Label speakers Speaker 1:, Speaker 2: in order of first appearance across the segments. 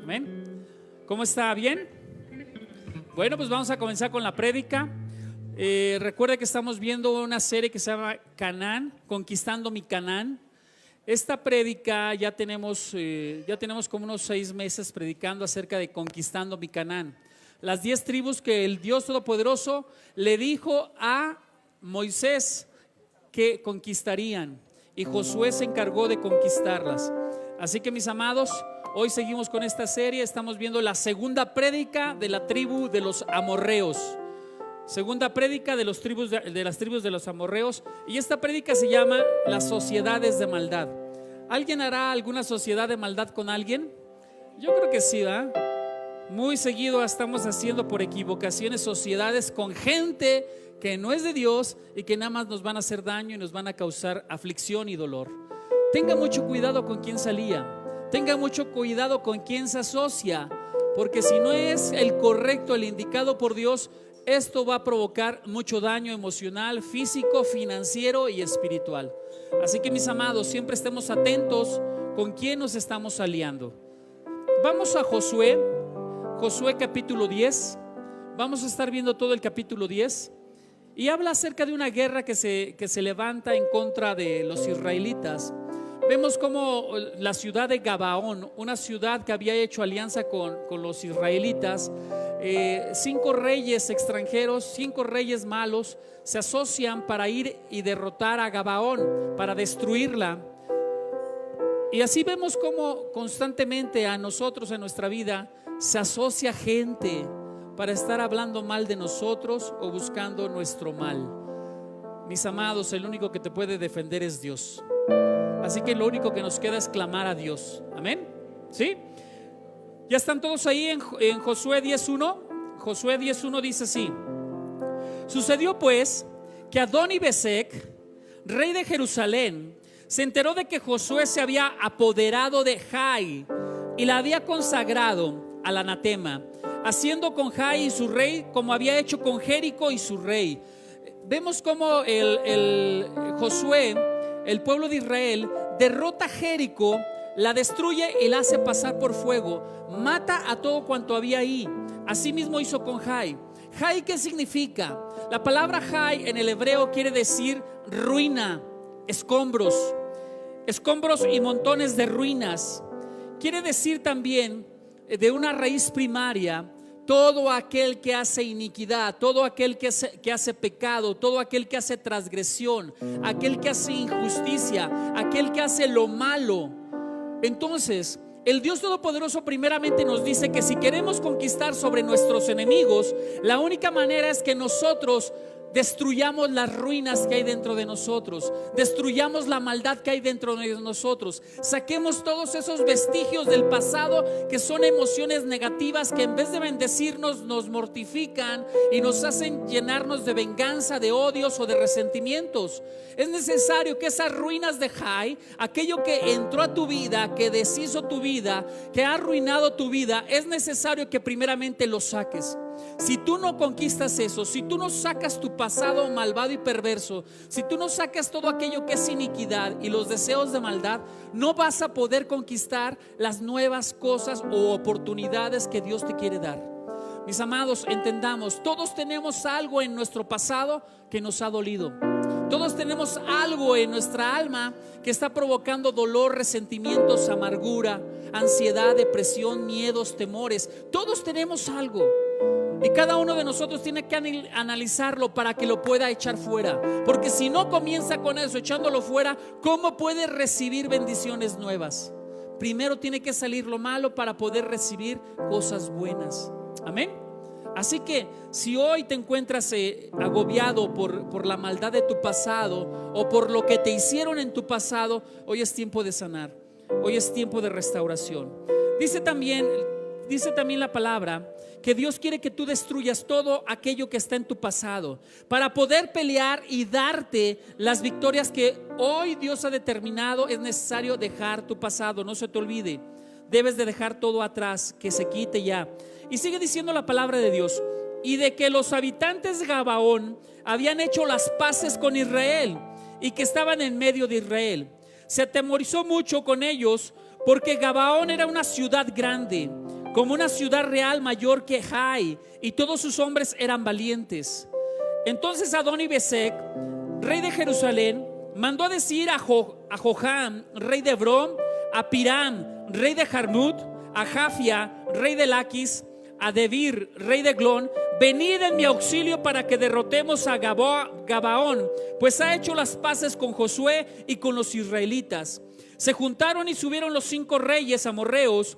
Speaker 1: Amén. ¿Cómo está? ¿Bien? Bueno, pues vamos a comenzar con la prédica. Recuerda que estamos viendo una serie que se llama Canaán, Conquistando mi Canaán. Esta prédica ya tenemos como unos 6 meses predicando acerca de Conquistando mi Canaán. Las 10 tribus que el Dios Todopoderoso le dijo a Moisés que conquistarían, y Josué se encargó de conquistarlas. Así que, mis amados, hoy seguimos con esta serie. Estamos viendo la segunda prédica de la tribu de los amorreos. Segunda prédica de las tribus de los amorreos. Y esta prédica se llama Las sociedades de maldad. ¿Alguien hará alguna sociedad de maldad con alguien? Yo creo que sí, ¿verdad? Muy seguido estamos haciendo por equivocaciones sociedades con gente que no es de Dios y que nada más nos van a hacer daño y nos van a causar aflicción y dolor. Tenga mucho cuidado con quién salía. Tenga mucho cuidado con quién se asocia, porque si no es el correcto, el indicado por Dios, esto va a provocar mucho daño emocional, físico, financiero y espiritual. Así que, mis amados, siempre estemos atentos con quién nos estamos aliando. Vamos a Josué capítulo 10. Vamos a estar viendo todo el capítulo 10 y habla acerca de una guerra que se levanta en contra de los israelitas. Vemos como la ciudad de Gabaón, una ciudad que había hecho alianza con los israelitas, 5 reyes extranjeros, 5 reyes malos se asocian para ir y derrotar a Gabaón, para destruirla. Y así vemos como constantemente a nosotros en nuestra vida se asocia gente para estar hablando mal de nosotros o buscando nuestro mal. Mis amados, el único que te puede defender es Dios. Así que lo único que nos queda es clamar a Dios. Amén. ¿Sí? ¿Ya están todos ahí en Josué 10:1? Josué 10:1 dice así: sucedió pues que Adoni-Besec, rey de Jerusalén, se enteró de que Josué se había apoderado de Jai y la había consagrado al anatema, haciendo con Jai y su rey como había hecho con Jericó y su rey. Vemos como Josué, el pueblo de Israel, derrota a Jericó, la destruye y la hace pasar por fuego, mata a todo cuanto había ahí. Así mismo hizo con Jai. Jai, ¿qué significa? La palabra Jai en el hebreo quiere decir ruina, escombros y montones de ruinas. Quiere decir también de una raíz primaria todo aquel que hace iniquidad, todo aquel que hace pecado, todo aquel que hace transgresión, aquel que hace injusticia, aquel que hace lo malo. Entonces, el Dios Todopoderoso primeramente nos dice que si queremos conquistar sobre nuestros enemigos, la única manera es que nosotros destruyamos las ruinas que hay dentro de nosotros, destruyamos la maldad que hay dentro de nosotros, saquemos todos esos vestigios del pasado que son emociones negativas que en vez de bendecirnos nos mortifican y nos hacen llenarnos de venganza, de odios o de resentimientos. Es necesario que esas ruinas de Jai, aquello que entró a tu vida, que deshizo tu vida, que ha arruinado tu vida, es necesario que primeramente lo saques. Si tú no conquistas eso, si tú no sacas tu pasado malvado y perverso, si tú no sacas todo aquello que es iniquidad y los deseos de maldad, no vas a poder conquistar las nuevas cosas o oportunidades que Dios te quiere dar. Mis amados, entendamos, todos tenemos algo en nuestro pasado que nos ha dolido. Todos tenemos algo en nuestra alma que está provocando dolor, resentimientos, amargura, ansiedad, depresión, miedos, temores. Todos tenemos algo. Y cada uno de nosotros tiene que analizarlo para que lo pueda echar fuera. Porque si no comienza con eso, echándolo fuera, ¿cómo puede recibir bendiciones nuevas? Primero tiene que salir lo malo para poder recibir cosas buenas. Amén. Así que si hoy te encuentras agobiado por la maldad de tu pasado o por lo que te hicieron en tu pasado, hoy es tiempo de sanar. Hoy es tiempo de restauración. Dice también la palabra que Dios quiere que tú destruyas todo aquello que está en tu pasado para poder pelear y darte las victorias que hoy Dios ha determinado. Es necesario dejar tu pasado, no se te olvide. Debes de dejar todo atrás, que se quite ya. Y sigue diciendo la palabra de Dios: y de que los habitantes de Gabaón habían hecho las paces con Israel y que estaban en medio de Israel. Se atemorizó mucho con ellos porque Gabaón era una ciudad grande, como una ciudad real mayor que Jai, y todos sus hombres eran valientes. Entonces Adoni-Besec, rey de Jerusalén, mandó a decir a Joram, rey de Hebrón, a Piram, rey de Jarmut, a Jafia, rey de Laquis, a Debir, rey de Glón: venid en mi auxilio para que derrotemos a Gabaón, pues ha hecho las paces con Josué y con los israelitas. Se juntaron y subieron los 5 reyes amorreos,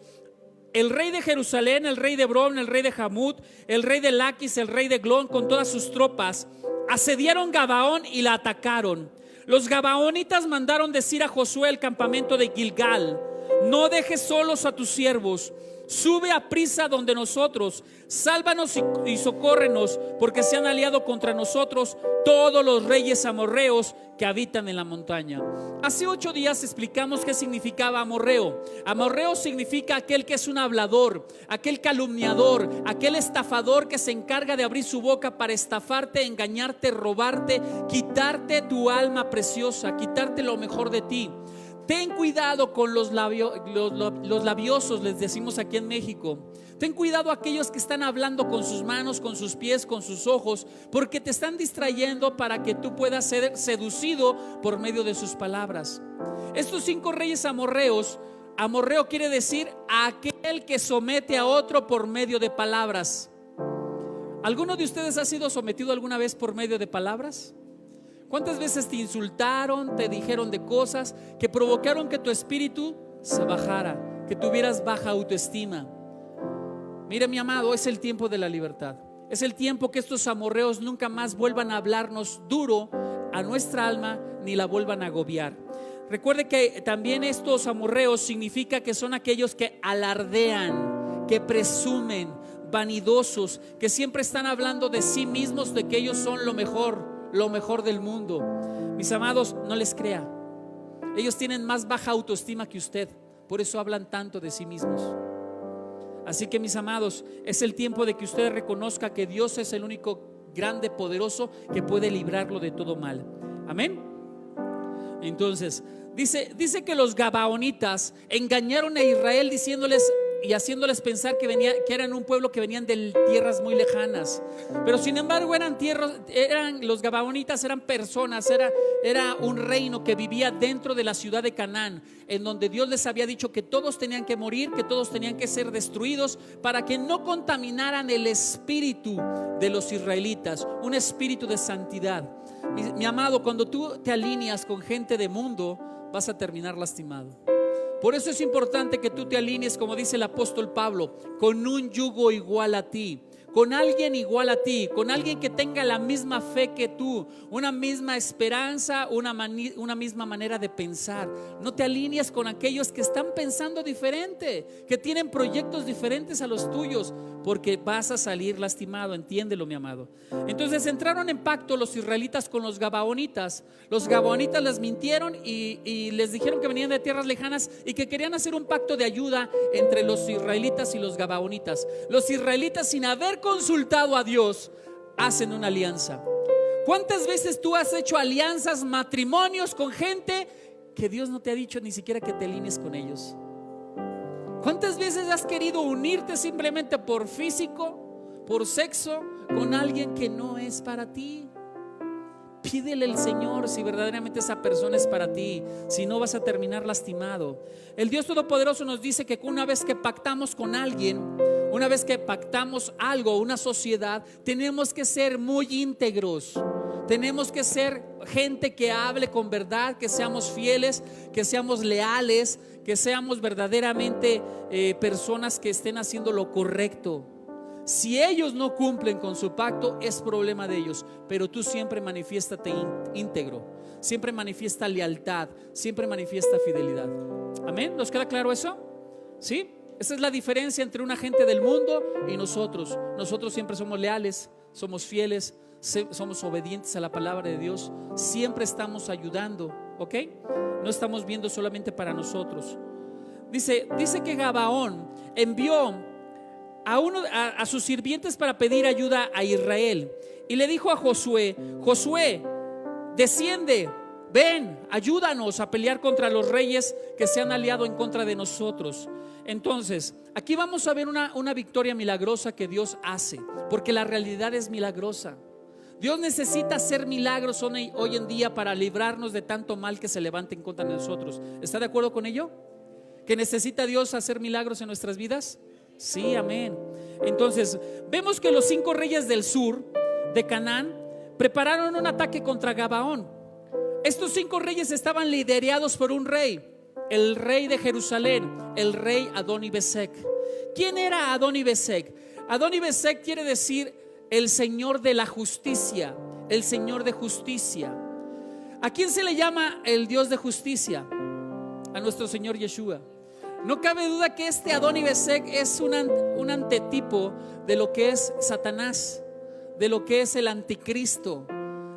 Speaker 1: el rey de Jerusalén, el rey de Hebrón, el rey de Jarmut, el rey de Laquis, el rey de Glón, con todas sus tropas. Asediaron Gabaón y la atacaron. Los gabaonitas mandaron decir a Josué el campamento de Gilgal: no dejes solos a tus siervos, sube a prisa donde nosotros, sálvanos y socórrenos, porque se han aliado contra nosotros todos los reyes amorreos que habitan en la montaña. Hace 8 días explicamos qué significaba amorreo. Amorreo significa aquel que es un hablador, aquel calumniador, aquel estafador que se encarga de abrir su boca para estafarte, engañarte, robarte, quitarte tu alma preciosa, quitarte lo mejor de ti. Ten cuidado con los labiosos, les decimos aquí en México. Ten cuidado aquellos que están hablando con sus manos, con sus pies, con sus ojos, porque te están distrayendo para que tú puedas ser seducido por medio de sus palabras. Estos 5 reyes amorreos, amorreo quiere decir aquel que somete a otro por medio de palabras. ¿Alguno de ustedes ha sido sometido alguna vez por medio de palabras? ¿Cuántas veces te insultaron, te dijeron de cosas que provocaron que tu espíritu se bajara, que tuvieras baja autoestima? Mire, mi amado, es el tiempo de la libertad. Es el tiempo que estos amorreos nunca más vuelvan a hablarnos duro a nuestra alma, ni la vuelvan a agobiar. Recuerde que también estos amorreos significa que son aquellos que alardean, que presumen, vanidosos, que siempre están hablando de sí mismos, de que ellos son lo mejor del mundo. Mis amados, no les crea. Ellos tienen más baja autoestima que usted, por eso hablan tanto de sí mismos. Así que, mis amados, es el tiempo de que usted reconozca que Dios es el único grande, poderoso, que puede librarlo de todo mal. Amén. Entonces dice que los gabaonitas engañaron a Israel diciéndoles y haciéndoles pensar que eran un pueblo que venían de tierras muy lejanas. Pero sin embargo los gabaonitas eran personas, era un reino que vivía dentro de la ciudad de Canaán, en donde Dios les había dicho que todos tenían que morir, que todos tenían que ser destruidos, para que no contaminaran el espíritu de los israelitas, un espíritu de santidad. Mi amado, cuando tú te alineas con gente de mundo, vas a terminar lastimado. Por eso es importante que tú te alinees, como dice el apóstol Pablo, con un yugo igual a ti, con alguien igual a ti, con alguien que tenga la misma fe que tú, una misma esperanza, una misma manera de pensar. No te alinees con aquellos que están pensando diferente, que tienen proyectos diferentes a los tuyos, porque vas a salir lastimado. Entiéndelo, mi amado. Entonces entraron en pacto los israelitas con los gabaonitas. Los gabaonitas les mintieron y les dijeron que venían de tierras lejanas y que querían hacer un pacto de ayuda entre los israelitas y los gabaonitas. Los israelitas, sin haber consultado a Dios, hacen una alianza. ¿Cuántas veces tú has hecho alianzas, matrimonios con gente que Dios no te ha dicho ni siquiera que te alinees con ellos? ¿Cuántas veces has querido unirte simplemente por físico, por sexo, con alguien que no es para ti? Pídele al Señor si verdaderamente esa persona es para ti, si no vas a terminar lastimado. El Dios Todopoderoso nos dice que una vez que pactamos con alguien, una vez que pactamos algo, una sociedad, tenemos que ser muy íntegros. Tenemos que ser gente que hable con verdad, que seamos fieles, que seamos leales, que seamos verdaderamente personas que estén haciendo lo correcto. Si ellos no cumplen con su pacto, es problema de ellos, pero tú siempre manifiéstate íntegro, siempre manifiesta lealtad, siempre manifiesta fidelidad. Amén. ¿Nos queda claro eso? ¿Sí? Esa es la diferencia entre una gente del mundo y nosotros. Nosotros siempre somos leales, somos fieles, somos obedientes a la palabra de Dios, siempre estamos ayudando, ¿ok? No estamos viendo solamente para nosotros. Dice que Gabaón envió a sus sirvientes para pedir ayuda a Israel, y le dijo a Josué: Josué, desciende, ven, ayúdanos a pelear contra los reyes que se han aliado en contra de nosotros. Entonces, aquí vamos a ver una victoria milagrosa que Dios hace, porque la realidad es milagrosa. Dios necesita hacer milagros hoy en día para librarnos de tanto mal que se levante en contra de nosotros. ¿Está de acuerdo con ello? ¿Que necesita Dios hacer milagros en nuestras vidas? Sí, amén. Entonces, vemos que los 5 reyes del sur de Canaán prepararon un ataque contra Gabaón. Estos 5 reyes estaban liderados por un rey, el rey de Jerusalén, el rey Adoni-Besec. ¿Quién era Adoni-Besec? Adoni-Besec quiere decir el Señor de la justicia, el Señor de justicia. ¿A quién se le llama el Dios de justicia? A nuestro Señor Yeshua. No cabe duda que este Adoni-Besec es un antetipo de lo que es Satanás, de lo que es el anticristo.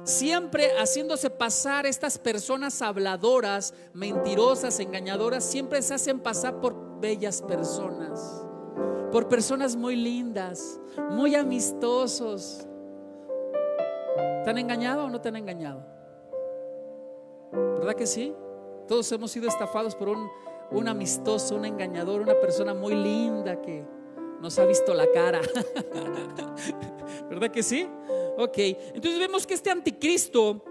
Speaker 1: Siempre haciéndose pasar estas personas habladoras, mentirosas, engañadoras, siempre se hacen pasar por bellas personas, por personas muy lindas, muy amistosos. ¿Te han engañado o no te han engañado? ¿Verdad que sí? Todos hemos sido estafados por un amistoso, un engañador, una persona muy linda que nos ha visto la cara. ¿Verdad que sí? Ok, entonces vemos que este anticristo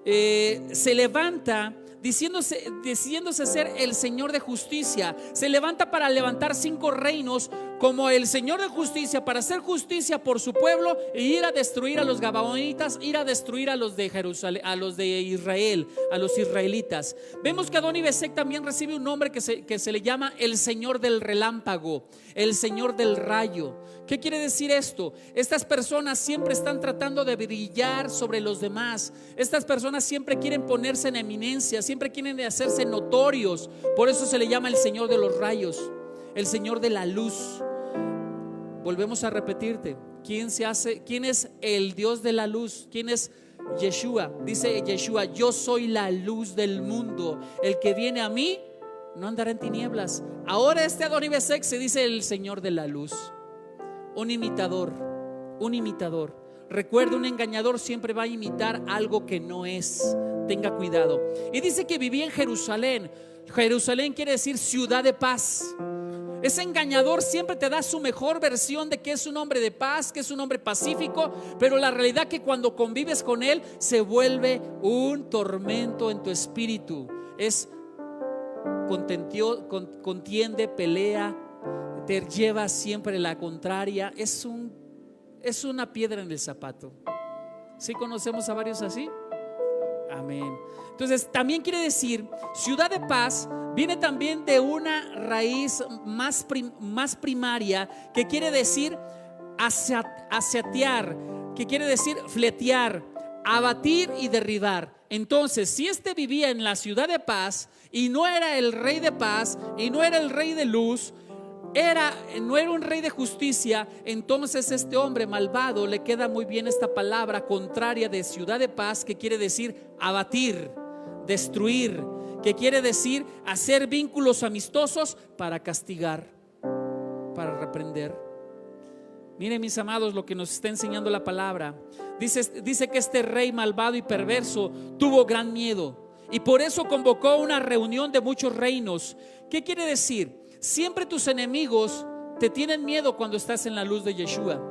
Speaker 1: se levanta diciéndose ser el Señor de justicia. Se levanta para levantar 5 reinos como el Señor de justicia, para hacer justicia por su pueblo e ir a destruir a los gabaonitas, ir a destruir a los de Jerusalén, a los de Israel, a los israelitas. Vemos que Adoni-Besec también recibe un nombre que se le llama el Señor del relámpago, el Señor del rayo. ¿Qué quiere decir esto? Estas personas siempre están tratando de brillar sobre los demás. Estas personas siempre quieren ponerse en eminencia, siempre quieren hacerse notorios. Por eso se le llama el Señor de los rayos, el Señor de la luz. Volvemos a repetirte, ¿quién es el Dios de la luz? ¿Quién es Yeshua? Dice Yeshua: yo soy la luz del mundo, el que viene a mí no andará en tinieblas. Ahora este Adoni-Besec se dice el Señor de la luz. Un imitador. Recuerda, un engañador siempre va a imitar algo que no es. Tenga cuidado. Y dice que vivía en Jerusalén. Jerusalén quiere decir ciudad de paz. Ese engañador siempre te da su mejor versión de que es un hombre de paz, que es un hombre pacífico, pero la realidad que cuando convives con él se vuelve un tormento en tu espíritu. Es contiende, pelea, te lleva siempre la contraria. Es una piedra en el zapato. ¿Sí conocemos a varios así? Amén. Entonces también quiere decir ciudad de paz. Viene también de una raíz más primaria, que quiere decir asatear, que quiere decir fletear, abatir y derribar. Entonces, si este vivía en la ciudad de paz y no era el rey de paz y no era el rey de luz, no era un rey de justicia, entonces este hombre malvado le queda muy bien esta palabra contraria de ciudad de paz, que quiere decir abatir, destruir, que quiere decir hacer vínculos amistosos para castigar, para reprender. Miren, mis amados, lo que nos está enseñando la palabra. Dice que este rey malvado y perverso tuvo gran miedo y por eso convocó una reunión de muchos reinos. ¿Qué quiere decir? Siempre tus enemigos te tienen miedo cuando estás en la luz de Yeshua,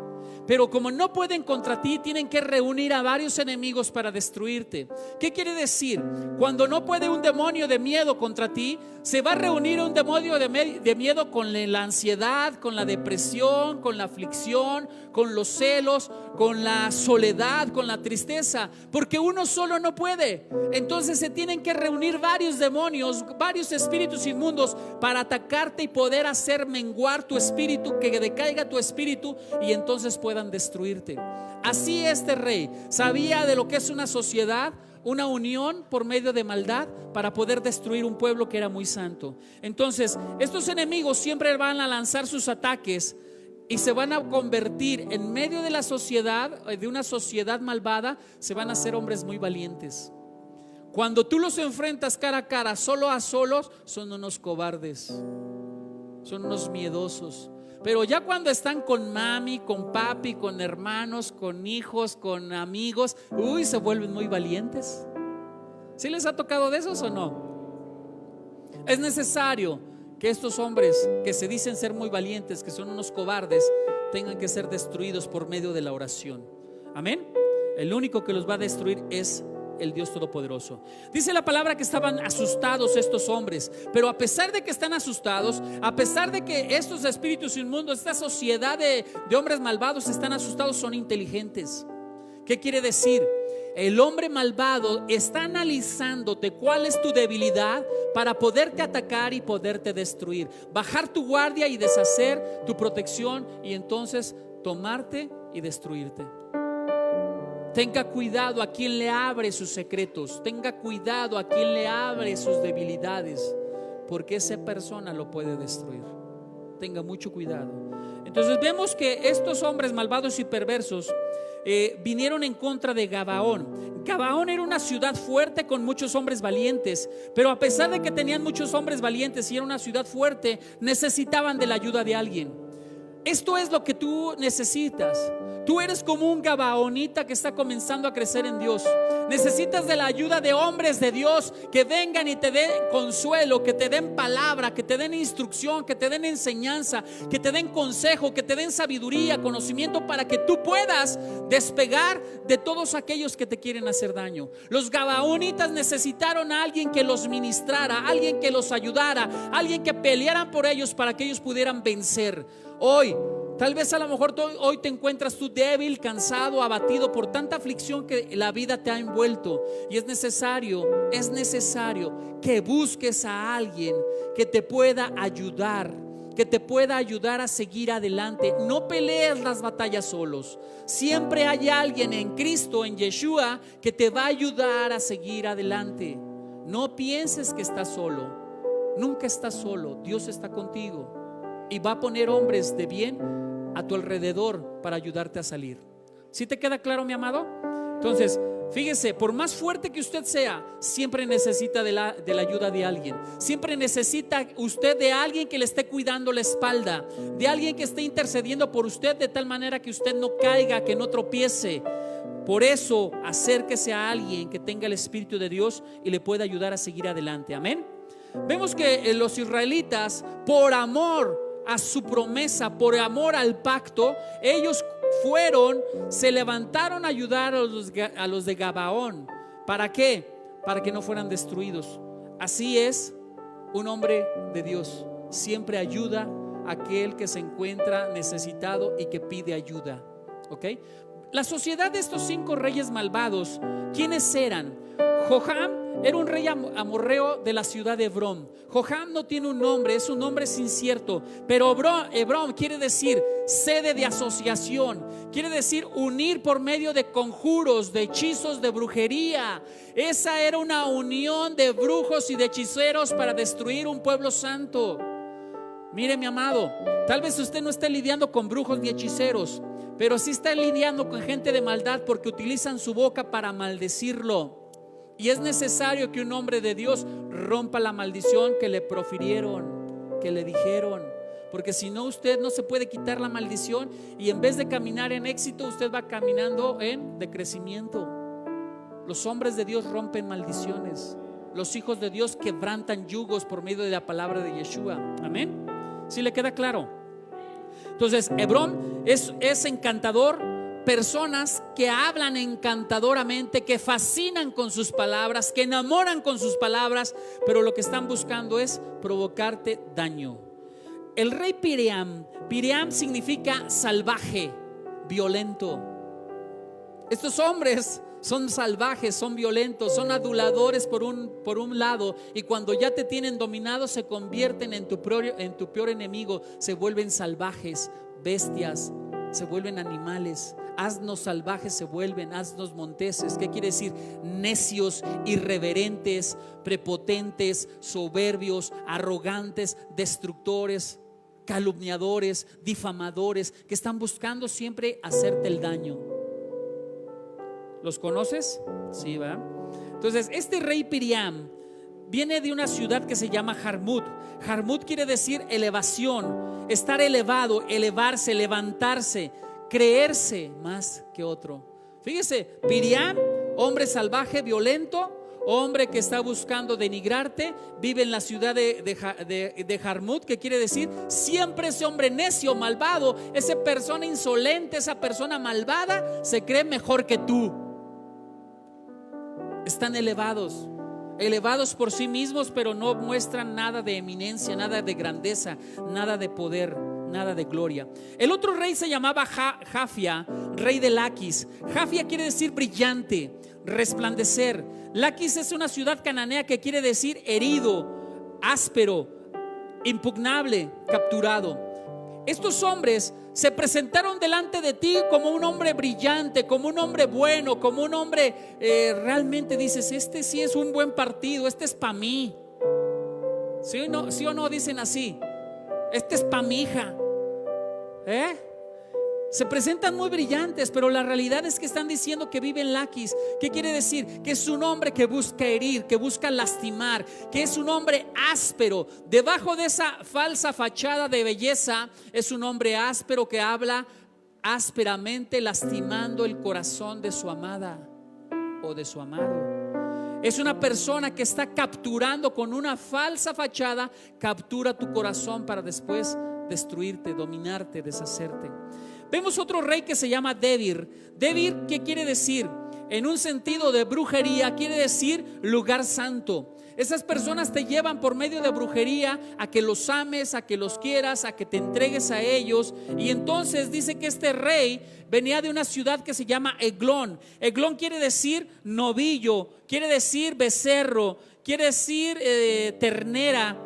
Speaker 1: pero como no pueden contra ti, tienen que reunir a varios enemigos para destruirte. ¿Qué quiere decir? Cuando no puede un demonio de miedo contra ti, se va a reunir un demonio de miedo con la ansiedad, con la depresión, con la aflicción, con los celos, con la soledad, con la tristeza, porque uno solo no puede. Entonces se tienen que reunir varios demonios, varios espíritus inmundos para atacarte y poder hacer menguar tu espíritu, que decaiga tu espíritu y entonces puedan destruirte. Así este rey sabía de lo que es una sociedad, una unión por medio de maldad para poder destruir un pueblo que era muy santo. Entonces estos enemigos siempre van a lanzar sus ataques y se van a convertir en medio de la sociedad, de una sociedad malvada, se van a hacer hombres muy valientes. Cuando tú los enfrentas cara a cara, solo a solos, son unos cobardes, son unos miedosos. Pero ya cuando están con mami, con papi, con hermanos, con hijos, con amigos, se vuelven muy valientes. ¿Sí les ha tocado de esos o no? Es necesario que estos hombres que se dicen ser muy valientes, que son unos cobardes, tengan que ser destruidos por medio de la oración. Amén. El único que los va a destruir es el Dios Todopoderoso. Dice la palabra que estaban asustados estos hombres, pero a pesar de que están asustados, a pesar de que estos espíritus inmundos, esta sociedad de hombres malvados están asustados, son inteligentes. ¿Qué quiere decir? El hombre malvado está analizándote cuál es tu debilidad para poderte atacar y poderte destruir, bajar tu guardia y deshacer tu protección, y entonces tomarte y destruirte. Tenga cuidado a quien le abre sus secretos, tenga cuidado a quien le abre sus debilidades, porque esa persona lo puede destruir. Tenga mucho cuidado. Entonces vemos que estos hombres malvados y perversos vinieron en contra de Gabaón. Gabaón era una ciudad fuerte con muchos hombres valientes, pero a pesar de que tenían muchos hombres valientes y era una ciudad fuerte, necesitaban de la ayuda de alguien. Esto es lo que tú necesitas. Tú eres como un gabaonita que está comenzando a crecer en Dios. Necesitas de la ayuda de hombres de Dios que vengan y te den consuelo, que te den palabra, que te den instrucción, que te den enseñanza, que te den consejo, que te den sabiduría, conocimiento, para que tú puedas despegar de todos aquellos que te quieren hacer daño. Los gabaonitas necesitaron a alguien que los ministrara, alguien que los ayudara, alguien que pelearan por ellos para que ellos pudieran vencer. Hoy, tal vez a lo mejor hoy te encuentras tú débil, cansado, abatido por tanta aflicción que la vida te ha envuelto, y es necesario que busques a alguien que te pueda ayudar, que te pueda ayudar a seguir adelante. No pelees las batallas solos. Siempre hay alguien en Cristo, en Yeshua, que te va a ayudar a seguir adelante. No pienses que estás solo. Nunca estás solo. Dios está contigo y va a poner hombres de bien a tu alrededor para ayudarte a salir. ¿Sí te queda claro, mi amado? Entonces, fíjese, por más fuerte que usted sea, siempre necesita de la ayuda de alguien. Siempre necesita usted de alguien que le esté cuidando la espalda, de alguien que esté intercediendo por usted de tal manera que usted no caiga, que no tropiece. Por eso, acérquese a alguien que tenga el Espíritu de Dios y le pueda ayudar a seguir adelante. Amén. Vemos que los israelitas, por amor a su promesa, por amor al pacto, ellos se levantaron a ayudar a los de Gabaón. ¿Para qué? Para que no fueran destruidos. Así es un hombre de Dios. Siempre ayuda a aquel que se encuentra necesitado y que pide ayuda. ¿Ok? La sociedad de estos 5 reyes malvados, ¿quiénes eran? Joram era un rey amorreo de la ciudad de Hebrón. Joram no tiene un nombre, es un nombre incierto, pero Hebrón quiere decir sede de asociación, quiere decir unir por medio de conjuros, de hechizos, de brujería. Esa era una unión de brujos y de hechiceros para destruir un pueblo santo. Mire, mi amado, tal vez usted no esté lidiando con brujos ni hechiceros, pero sí está lidiando con gente de maldad, porque utilizan su boca para maldecirlo. Y es necesario que un hombre de Dios rompa la maldición que le profirieron, que le dijeron, porque si no, usted no se puede quitar la maldición, y en vez de caminar en éxito, usted va caminando en decrecimiento. Los hombres de Dios rompen maldiciones. Los hijos de Dios quebrantan yugos por medio de la palabra de Yeshua. Amén. ¿Sí le queda claro? Entonces, Hebrón es encantador. Personas que hablan encantadoramente, que fascinan con sus palabras, que enamoran con sus palabras, pero lo que están buscando es provocarte daño. El rey Piream significa salvaje, violento. Estos hombres son salvajes, son violentos, son aduladores por un lado, y cuando ya te tienen dominado se convierten en tu peor enemigo. Se vuelven salvajes, bestias, se vuelven animales. Asnos salvajes se vuelven, asnos monteses. ¿Qué quiere decir? Necios, irreverentes, prepotentes, soberbios, arrogantes, destructores, calumniadores, difamadores, que están buscando siempre hacerte el daño. ¿Los conoces? Sí, ¿verdad? Entonces, este rey Piream viene de una ciudad que se llama Jarmut. Jarmut quiere decir elevación, estar elevado, elevarse, levantarse, creerse más que otro. Fíjese, Piream, hombre salvaje, violento, hombre que está buscando denigrarte, vive en la ciudad de Jarmut, que quiere decir siempre ese hombre necio, malvado, esa persona insolente, esa persona malvada se cree mejor que tú. Están elevados por sí mismos, pero no muestran nada de eminencia, nada de grandeza, nada de poder, nada de gloria. El otro rey se llamaba Jafia, rey de Laquis. Jafia quiere decir brillante, resplandecer. Laquis es una ciudad cananea que quiere decir herido, áspero, impugnable, capturado. Estos hombres se presentaron delante de ti como un hombre brillante, como un hombre bueno, como un hombre realmente dices, este sí es un buen partido, este es para mí. ¿Sí o no dicen así? Este es para mi hija. Se presentan muy brillantes, pero la realidad es que están diciendo que vive en Laquis. ¿Qué quiere decir? Que es un hombre que busca herir, que busca lastimar, que es un hombre áspero. Debajo de esa falsa fachada de belleza es un hombre áspero que habla ásperamente, lastimando el corazón de su amada o de su amado. Es una persona que está capturando con una falsa fachada, captura tu corazón para después destruirte, dominarte, deshacerte. Vemos otro rey que se llama Debir. Debir, ¿qué quiere decir? En un sentido de brujería, quiere decir lugar santo. Esas personas te llevan por medio de brujería a que los ames, a que los quieras, a que te entregues a ellos. Y entonces dice que este rey venía de una ciudad que se llama Eglón. Eglón quiere decir novillo, quiere decir becerro, quiere decir ternera.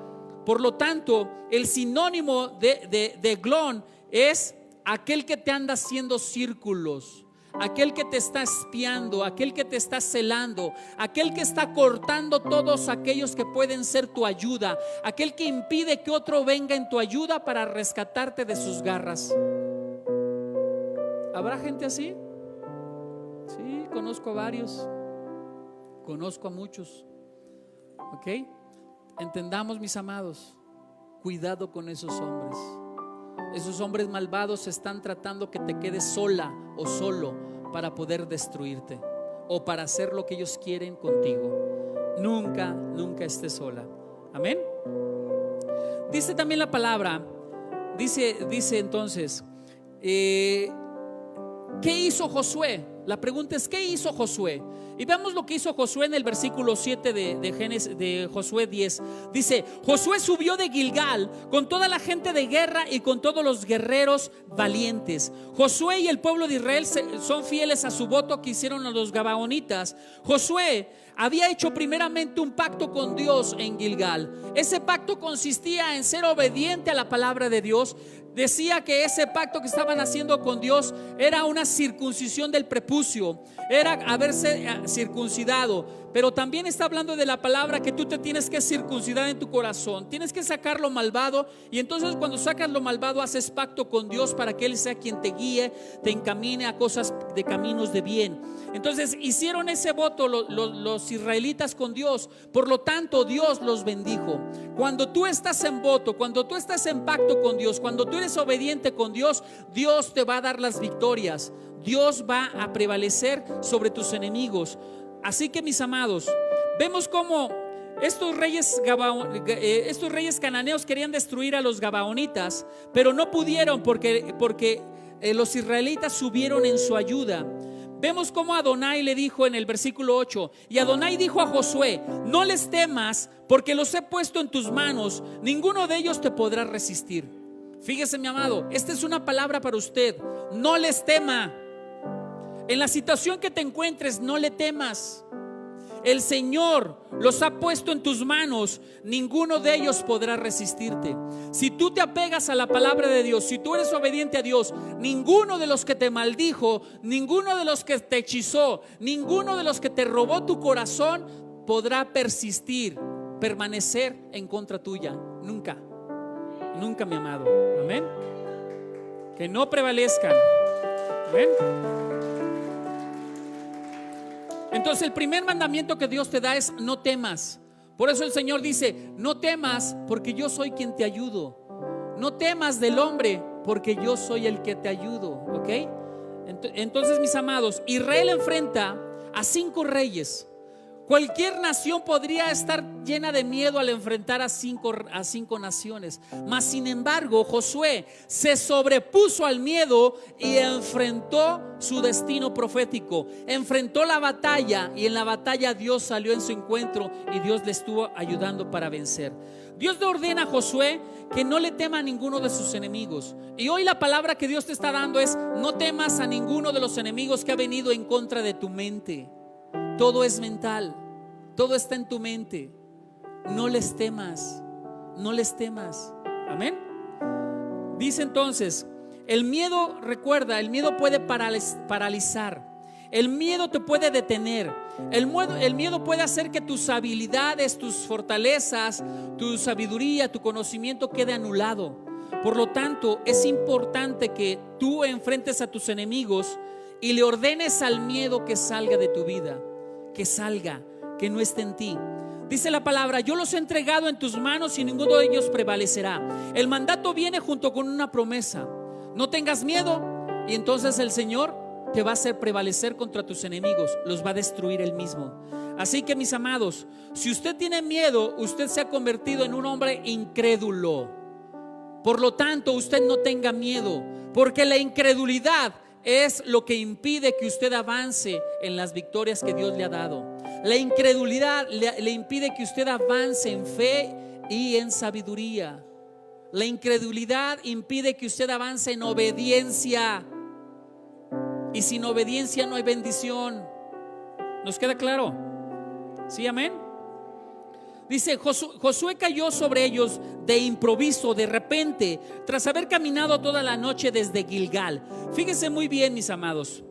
Speaker 1: Por lo tanto, el sinónimo de Eglón es aquel que te anda haciendo círculos, aquel que te está espiando, aquel que te está celando, aquel que está cortando todos aquellos que pueden ser tu ayuda, aquel que impide que otro venga en tu ayuda para rescatarte de sus garras. ¿Habrá gente así? Sí, conozco a varios, conozco a muchos. ¿Ok? Entendamos, mis amados, cuidado con esos hombres. Esos hombres malvados están tratando que te quedes sola o solo para poder destruirte o para hacer lo que ellos quieren contigo. Nunca estés sola. Amén. Dice también la palabra, dice entonces, ¿qué hizo Josué? La pregunta es, ¿qué hizo Josué? Y veamos lo que hizo Josué en el versículo 7 de Josué 10. Dice: Josué subió de Gilgal con toda la gente de guerra y con todos los guerreros valientes. Josué y el pueblo de Israel son fieles a su voto que hicieron los gabaonitas. Josué había hecho primeramente un pacto con Dios en Gilgal. Ese pacto consistía en ser obediente a la palabra de Dios. Decía que ese pacto que estaban haciendo con Dios era una circuncisión del prepucio, era haberse circuncidado. Pero también está hablando de la palabra que tú te tienes que circuncidar en tu corazón. Tienes que sacar lo malvado. Y entonces cuando sacas lo malvado haces pacto con Dios para que Él sea quien te guíe, te encamine a cosas de caminos de bien. Entonces hicieron ese voto los israelitas con Dios. Por lo tanto Dios los bendijo. Cuando tú estás en voto, cuando tú estás en pacto con Dios, cuando tú eres obediente con Dios, Dios te va a dar las victorias. Dios va a prevalecer sobre tus enemigos. Así que, mis amados, vemos cómo estos reyes cananeos querían destruir a los gabaonitas, pero no pudieron porque los israelitas subieron en su ayuda. Vemos cómo Adonai le dijo en el versículo 8: y Adonai dijo a Josué: no les temas, porque los he puesto en tus manos, ninguno de ellos te podrá resistir. Fíjese, mi amado, esta es una palabra para usted. No les tema. En la situación que te encuentres, no le temas. El Señor los ha puesto en tus manos, ninguno de ellos podrá resistirte. Si tú te apegas a la palabra de Dios, si tú eres obediente a Dios, ninguno de los que te maldijo, ninguno de los que te hechizó, ninguno de los que te robó tu corazón podrá persistir, permanecer en contra tuya. Nunca, nunca, mi amado. Amén. Que no prevalezcan. Amén. Entonces el primer mandamiento que Dios te da es: no temas. Por eso el Señor dice: no temas, porque yo soy quien te ayudo. No temas del hombre, porque yo soy el que te ayudo. ¿Ok? Entonces, mis amados, Israel enfrenta a 5 reyes. Cualquier nación podría estar llena de miedo al enfrentar a cinco naciones. Mas sin embargo, Josué se sobrepuso al miedo y enfrentó su destino profético. Enfrentó la batalla, y en la batalla Dios salió en su encuentro y Dios le estuvo ayudando para vencer. Dios le ordena a Josué que no le tema a ninguno de sus enemigos. Y hoy la palabra que Dios te está dando es: no temas a ninguno de los enemigos que ha venido en contra de tu mente. Todo es mental, todo está en tu mente. No les temas, no les temas. Amén. Dice entonces, el miedo, recuerda, el miedo puede paralizar. El miedo te puede detener. El miedo puede hacer que tus habilidades, tus fortalezas, tu sabiduría, tu conocimiento quede anulado. Por lo tanto, es importante que tú enfrentes a tus enemigos y le ordenes al miedo que salga de tu vida, que salga, que no esté en ti. Dice la palabra: yo los he entregado en tus manos y ninguno de ellos prevalecerá. El mandato viene junto con una promesa: no tengas miedo, y entonces el Señor te va a hacer prevalecer contra tus enemigos, los va a destruir Él mismo. Así que, mis amados, si usted tiene miedo, usted se ha convertido en un hombre incrédulo. Por lo tanto, usted no tenga miedo, porque la incredulidad es lo que impide que usted avance en las victorias que Dios le ha dado. La incredulidad le impide que usted avance en fe y en sabiduría. La incredulidad impide que usted avance en obediencia. Y sin obediencia no hay bendición. ¿Nos queda claro? ¿Sí, amén? Dice: Josué cayó sobre ellos de improviso, de repente, tras haber caminado toda la noche desde Gilgal. Fíjense muy bien, mis amados.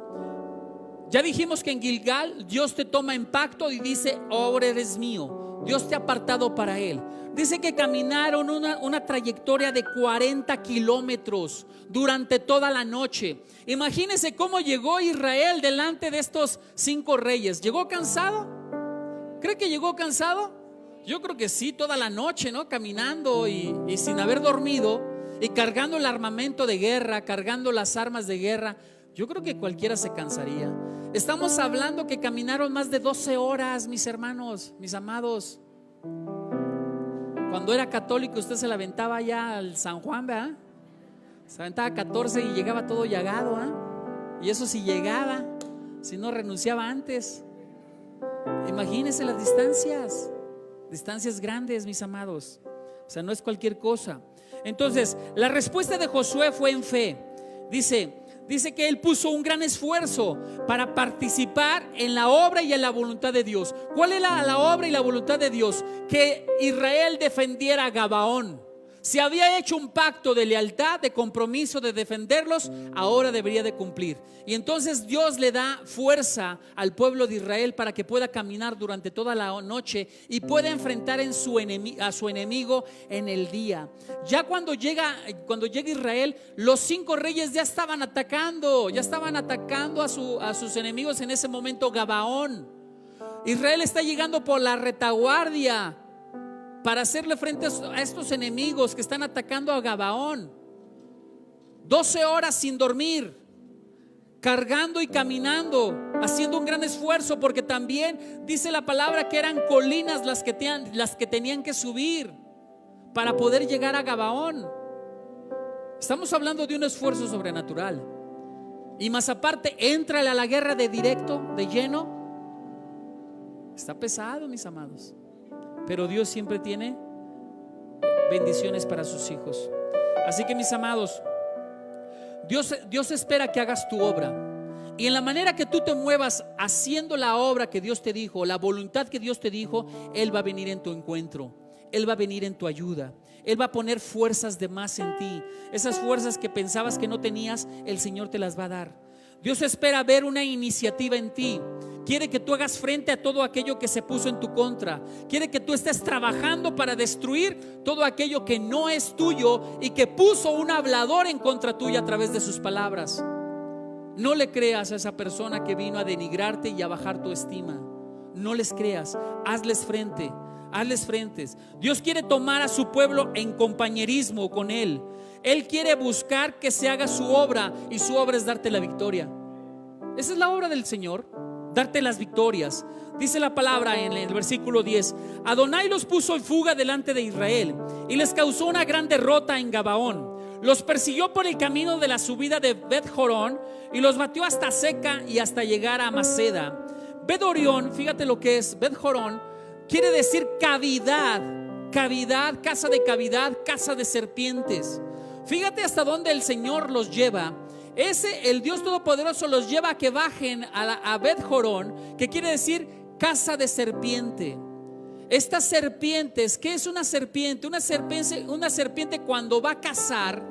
Speaker 1: Ya dijimos que en Gilgal Dios te toma en pacto y dice: ahora eres mío. Dios te ha apartado para Él. Dice que caminaron una trayectoria de 40 kilómetros durante toda la noche. Imagínense cómo llegó Israel delante de estos 5 reyes. ¿Llegó cansado? ¿Cree que llegó cansado? Yo creo que sí, toda la noche, ¿no? Caminando y sin haber dormido, y cargando el armamento de guerra, cargando las armas de guerra. Yo creo que cualquiera se cansaría. Estamos hablando que caminaron más de 12 horas, mis hermanos, mis amados. Cuando era católico, usted se la aventaba ya al San Juan, ¿verdad? Se aventaba 14 y llegaba todo llagado, ¿eh? Y eso si llegaba, si no renunciaba antes. Imagínense las distancias grandes, mis amados. O sea, no es cualquier cosa. Entonces, la respuesta de Josué fue en fe. Dice que él puso un gran esfuerzo para participar en la obra y en la voluntad de Dios. ¿Cuál era la obra y la voluntad de Dios? Que Israel defendiera a Gabaón. Se había hecho un pacto de lealtad, de compromiso, de defenderlos. Ahora debería de cumplir. Y entonces Dios le da fuerza al pueblo de Israel para que pueda caminar durante toda la noche y pueda enfrentar a su enemigo en el día. Ya cuando llega Israel, los 5 reyes ya estaban atacando a sus enemigos en ese momento. Gabaón. Israel está llegando por la retaguardia para hacerle frente a estos enemigos que están atacando a Gabaón. 12 horas sin dormir, cargando y caminando, haciendo un gran esfuerzo, porque también dice la palabra que eran colinas las que tenían que subir para poder llegar a Gabaón. Estamos hablando de un esfuerzo sobrenatural. Y más aparte, éntrale a la guerra de directo, de lleno. Está pesado, mis amados. Pero Dios siempre tiene bendiciones para sus hijos. Así que, mis amados, Dios espera que hagas tu obra. Y en la manera que tú te muevas haciendo la obra que Dios te dijo, la voluntad que Dios te dijo, Él va a venir en tu encuentro. Él va a venir en tu ayuda. Él va a poner fuerzas de más en ti. Esas fuerzas que pensabas que no tenías, el Señor te las va a dar. Dios espera ver una iniciativa en ti. Quiere que tú hagas frente a todo aquello que se puso en tu contra. Quiere que tú estés trabajando para destruir todo aquello que no es tuyo y que puso un hablador en contra tuya a través de sus palabras. No le creas a esa persona que vino a denigrarte y a bajar tu estima. No les creas, hazles frente. Hazles frentes. Dios quiere tomar a su pueblo en compañerismo con Él. Él quiere buscar que se haga su obra, y su obra es darte la victoria. Esa es la obra del Señor. darte las victorias. Dice la palabra en el versículo 10: Adonai los puso en fuga delante de Israel y les causó una gran derrota en Gabaón. Los persiguió por el camino de la subida de Bet-Jorón y los batió hasta Seca y hasta llegar a Maceda. Bet-Orión, fíjate lo que es Bet-Jorón, quiere decir cavidad, cavidad, casa de cavidad, casa de serpientes. Fíjate hasta dónde el Señor los lleva. El Dios Todopoderoso los lleva a que bajen a Bet-Jorón, que quiere decir casa de serpiente. Estas serpientes, ¿qué es una serpiente? Una serpiente cuando va a cazar,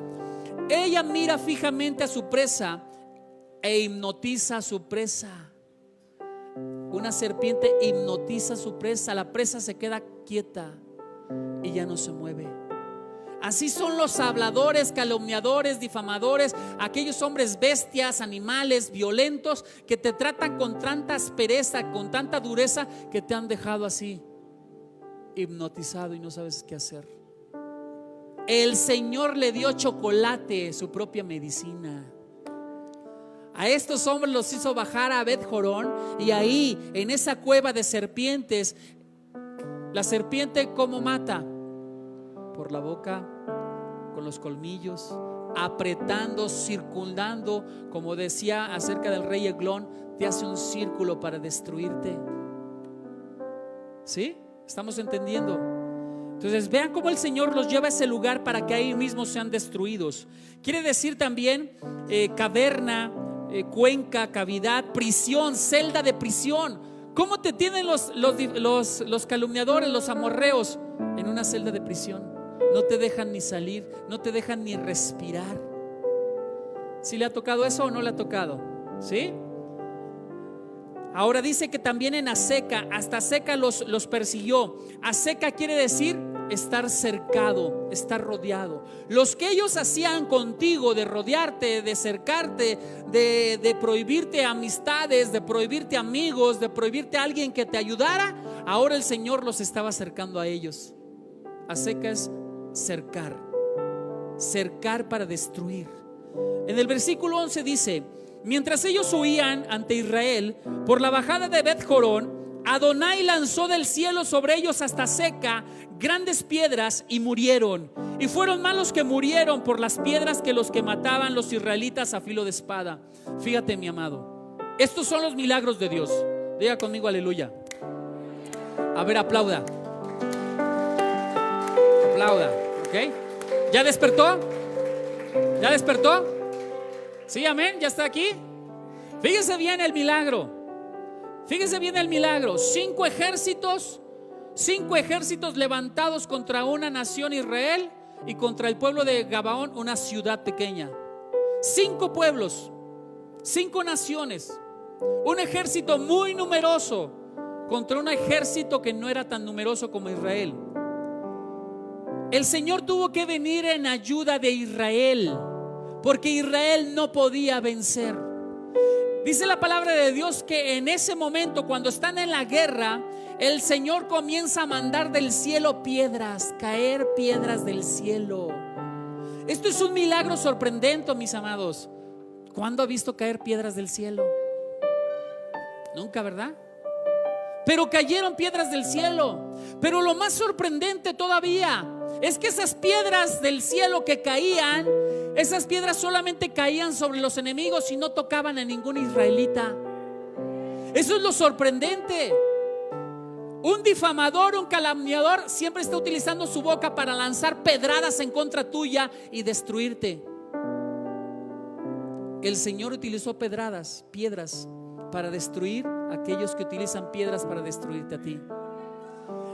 Speaker 1: ella mira fijamente a su presa e hipnotiza a su presa. Una serpiente hipnotiza a su presa, la presa se queda quieta y ya no se mueve. Así son los habladores, calumniadores, difamadores, aquellos hombres bestias, animales, violentos, que te tratan con tanta aspereza, con tanta dureza, que te han dejado así, hipnotizado y no sabes qué hacer. El Señor le dio chocolate, su propia medicina. A estos hombres los hizo bajar a Bet-Jorón, y ahí en esa cueva de serpientes, la serpiente ¿cómo mata? Por la boca, con los colmillos, apretando, circundando, como decía acerca del rey Eglón, te hace un círculo para destruirte. ¿Sí? ¿Estamos entendiendo? Entonces vean cómo el Señor los lleva a ese lugar para que ahí mismo sean destruidos. Quiere decir también caverna, cuenca, cavidad, prisión, celda de prisión. ¿Cómo te tienen los calumniadores, los amorreos? En una celda de prisión. No te dejan ni salir, no te dejan ni respirar. ¿Sí le ha tocado eso o no le ha tocado? ¿Sí? Ahora dice que también en Aseca, hasta Aseca los persiguió. Aseca quiere decir estar cercado, estar rodeado. Los que ellos hacían contigo de rodearte, de cercarte, de prohibirte amistades, de prohibirte amigos, de prohibirte a alguien que te ayudara, ahora el Señor los estaba acercando a ellos. Aseca es cercar, cercar para destruir. En el versículo 11 dice: mientras ellos huían ante Israel por la bajada de Bet-Jorón, Adonai lanzó del cielo sobre ellos hasta Seca grandes piedras y murieron. Y fueron más los que murieron por las piedras que los que mataban los israelitas a filo de espada. Fíjate, mi amado, estos son los milagros de Dios. Diga conmigo aleluya. A ver, aplauda. Aplauda, ¿ok? ¿Ya despertó? ¿Ya despertó? Sí, amén, ya está aquí. Fíjese bien el milagro. Fíjese bien el milagro. 5 ejércitos levantados contra una nación, Israel, y contra el pueblo de Gabaón, una ciudad pequeña. 5 pueblos, 5 naciones, un ejército muy numeroso contra un ejército que no era tan numeroso como Israel. El Señor tuvo que venir en ayuda de Israel, porque Israel no podía vencer. Dice la palabra de Dios que en ese momento, cuando están en la guerra, el Señor comienza a mandar del cielo piedras, caer piedras del cielo. Esto es un milagro sorprendente, mis amados. ¿Cuándo ha visto caer piedras del cielo? Nunca, ¿verdad? Pero cayeron piedras del cielo. Pero lo más sorprendente todavía es que esas piedras del cielo que caían, esas piedras solamente caían sobre los enemigos y no tocaban a ningún israelita. Eso es lo sorprendente. Un difamador, un calumniador siempre está utilizando su boca para lanzar pedradas en contra tuya y destruirte. El Señor utilizó piedras para destruir a aquellos que utilizan piedras para destruirte a ti.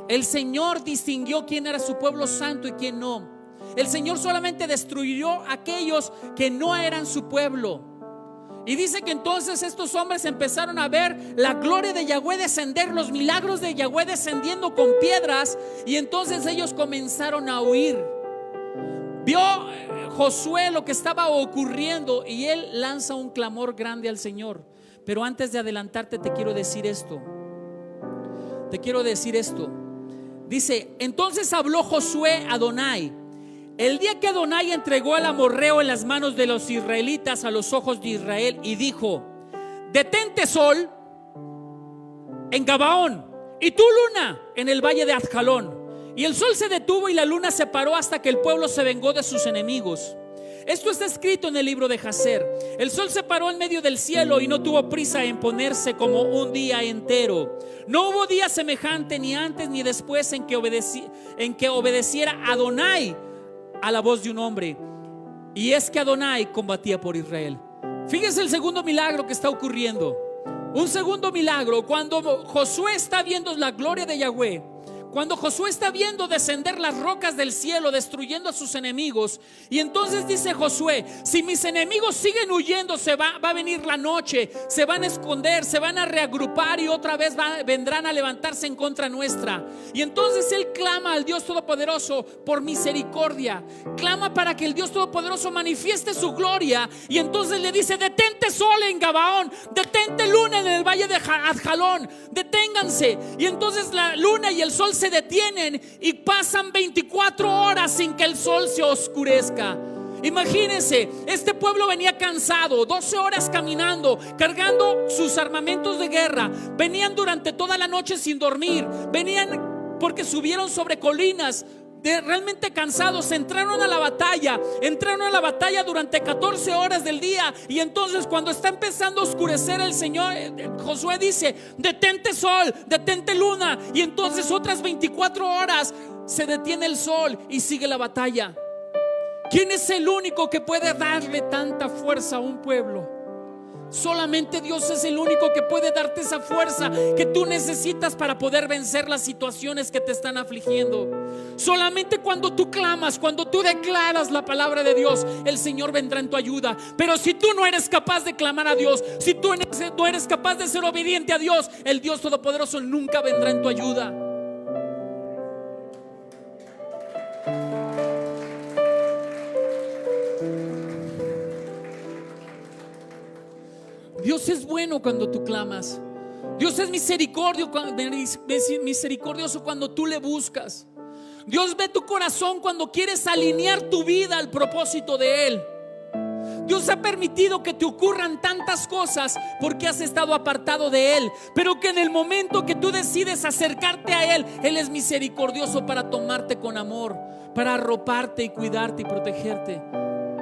Speaker 1: El Señor distinguió quién era su pueblo santo y quién no. El Señor solamente destruyó a aquellos que no eran su pueblo. Y dice que entonces estos hombres empezaron a ver la gloria de Yahweh descender, los milagros de Yahweh descendiendo con piedras. Y entonces ellos comenzaron a huir. Vio Josué lo que estaba ocurriendo y él lanza un clamor grande al Señor. Pero antes de adelantarte te quiero decir esto. Dice: entonces habló Josué a Adonai el día que Adonai entregó al amorreo en las manos de los israelitas a los ojos de Israel, y dijo: detente, sol, en Gabaón, y tú, luna, en el valle de Adjalón. Y el sol se detuvo y la luna se paró hasta que el pueblo se vengó de sus enemigos. Esto está escrito en el libro de Jacer. El sol se paró en medio del cielo y no tuvo prisa en ponerse como un día entero. No hubo día semejante ni antes ni después en que obedeciera Adonai a la voz de un hombre. Y es que Adonai combatía por Israel. Fíjense el segundo milagro que está ocurriendo. Un segundo milagro, cuando Josué está viendo la gloria de Yahweh, cuando Josué está viendo descender las rocas del cielo, destruyendo a sus enemigos. Y entonces dice Josué: si mis enemigos siguen huyendo, va a venir la noche, se van a esconder, se van a reagrupar y otra vez vendrán a levantarse en contra nuestra. Y entonces él clama al Dios Todopoderoso por misericordia, clama para que el Dios Todopoderoso manifieste su gloria. Y entonces le dice: detente sol en Gabaón, detente luna en el valle de Adjalón, deténganse. Y entonces la luna y el sol se detienen y pasan 24 horas sin que el sol se oscurezca. Imagínense, este pueblo venía cansado, 12 horas caminando, cargando sus armamentos de guerra. Venían durante toda la noche sin dormir, venían porque subieron sobre colinas, realmente cansados. Entraron a la batalla durante 14 horas del día. Y entonces cuando está empezando a oscurecer, el Señor, Josué dice: detente sol, detente luna. Y entonces otras 24 horas se detiene el sol y sigue la batalla. ¿Quién es el único que puede darle tanta fuerza a un pueblo? Solamente Dios es el único que puede darte esa fuerza que tú necesitas para poder vencer las situaciones que te están afligiendo. Solamente cuando tú clamas, cuando tú declaras la palabra de Dios, el Señor vendrá en tu ayuda. Pero si tú no eres capaz de clamar a Dios, si tú no eres capaz de ser obediente a Dios, el Dios Todopoderoso nunca vendrá en tu ayuda. Dios es bueno cuando tú clamas. Dios es misericordioso cuando tú le buscas. Dios ve tu corazón cuando quieres alinear tu vida al propósito de Él. Dios ha permitido que te ocurran tantas cosas porque has estado apartado de Él, pero que en el momento que tú decides acercarte a Él, Él es misericordioso para tomarte con amor, para arroparte y cuidarte y protegerte.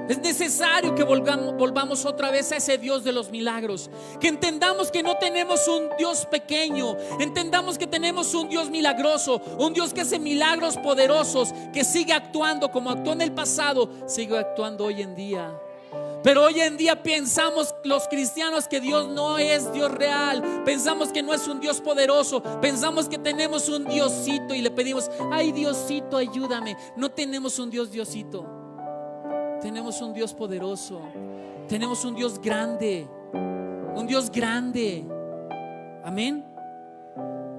Speaker 1: Es necesario que volvamos otra vez a ese Dios de los milagros, que entendamos que no tenemos un Dios pequeño, entendamos que tenemos un Dios milagroso, un Dios que hace milagros poderosos, que sigue actuando como actuó en el pasado, sigue actuando hoy en día. Pero hoy en día pensamos los cristianos que Dios no es Dios real, pensamos que no es un Dios poderoso, pensamos que tenemos un Diosito y le pedimos: ay Diosito, ayúdame. No tenemos un Diosito. Tenemos un Dios poderoso, tenemos un Dios grande, un Dios grande. Amén.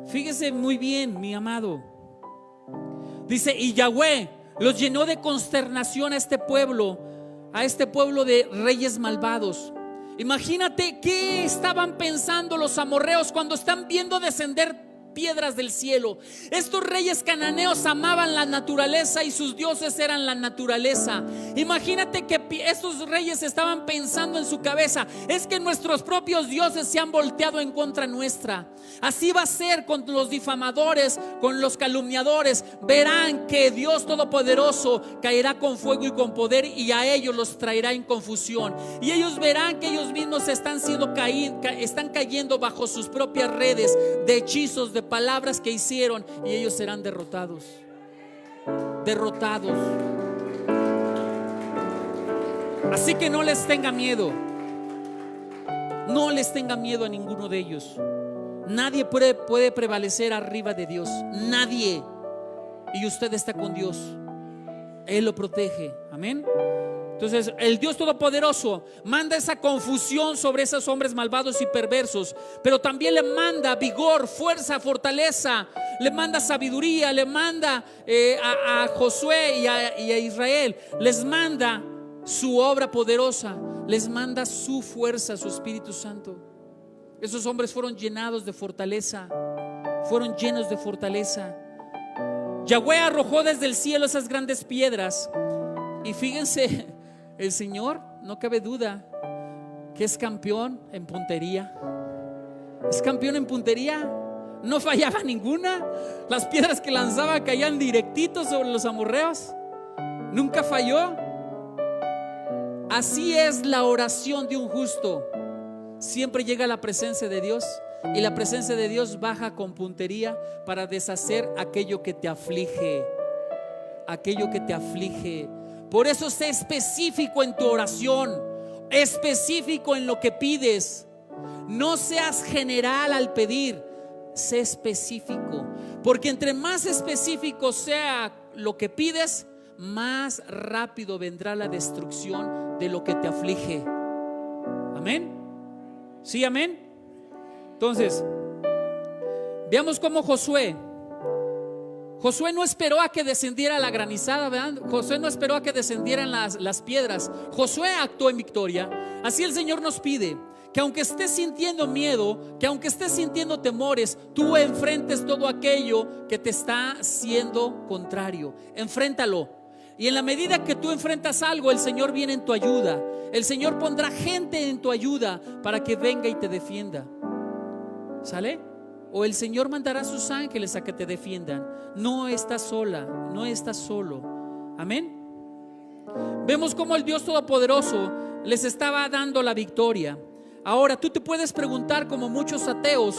Speaker 1: Fíjese muy bien, mi amado. Dice: y Yahweh los llenó de consternación a este pueblo de reyes malvados. Imagínate qué estaban pensando los amorreos cuando están viendo descender piedras del cielo. Estos reyes cananeos amaban la naturaleza y sus dioses eran la naturaleza. Imagínate que estos reyes estaban pensando en su cabeza: es que nuestros propios dioses se han volteado en contra nuestra. Así va a ser con los difamadores, con los calumniadores. Verán que Dios Todopoderoso caerá con fuego y con poder, y a ellos los traerá en confusión. Y ellos verán que ellos mismos están cayendo bajo sus propias redes de hechizos, de palabras que hicieron, y ellos serán derrotados. Así que no les tenga miedo. No les tenga miedo a ninguno de ellos. Nadie puede prevalecer arriba de Dios. Nadie. Y usted está con Dios. Él lo protege. Amén. Entonces el Dios Todopoderoso manda esa confusión sobre esos hombres malvados y perversos, pero también le manda vigor, fuerza, fortaleza, le manda sabiduría, le manda a Josué y a Israel, les manda su obra poderosa, les manda su fuerza, su Espíritu Santo. Esos hombres fueron llenados de fortaleza, fueron llenos de fortaleza. Yahweh arrojó desde el cielo esas grandes piedras, y fíjense, el Señor, no cabe duda que es campeón en puntería. Es campeón en puntería. no fallaba ninguna. Las piedras que lanzaba caían directitos sobre los amorreos. Nunca falló. Así es la oración de un justo. Siempre llega a la presencia de Dios, y la presencia de Dios baja con puntería para deshacer aquello que te aflige. Aquello que te aflige. Por eso sé específico en tu oración, específico en lo que pides. No seas general al pedir, sé específico, porque entre más específico sea lo que pides, más rápido vendrá la destrucción de lo que te aflige. Amén. Sí, amén. Entonces, veamos cómo Josué no esperó a que descendiera la granizada, ¿verdad? Josué no esperó a que descendieran las piedras. Josué actuó en victoria. Así el Señor nos pide que aunque estés sintiendo miedo, que aunque estés sintiendo temores, tú enfrentes todo aquello que te está siendo contrario. Enfréntalo. Y en la medida que tú enfrentas algo, el Señor viene en tu ayuda. El Señor pondrá gente en tu ayuda para que venga y te defienda. ¿Sale? O el Señor mandará a sus ángeles a que te defiendan. No estás sola, no estás solo. Amén. Vemos cómo el Dios Todopoderoso les estaba dando la victoria. Ahora tú te puedes preguntar, como muchos ateos: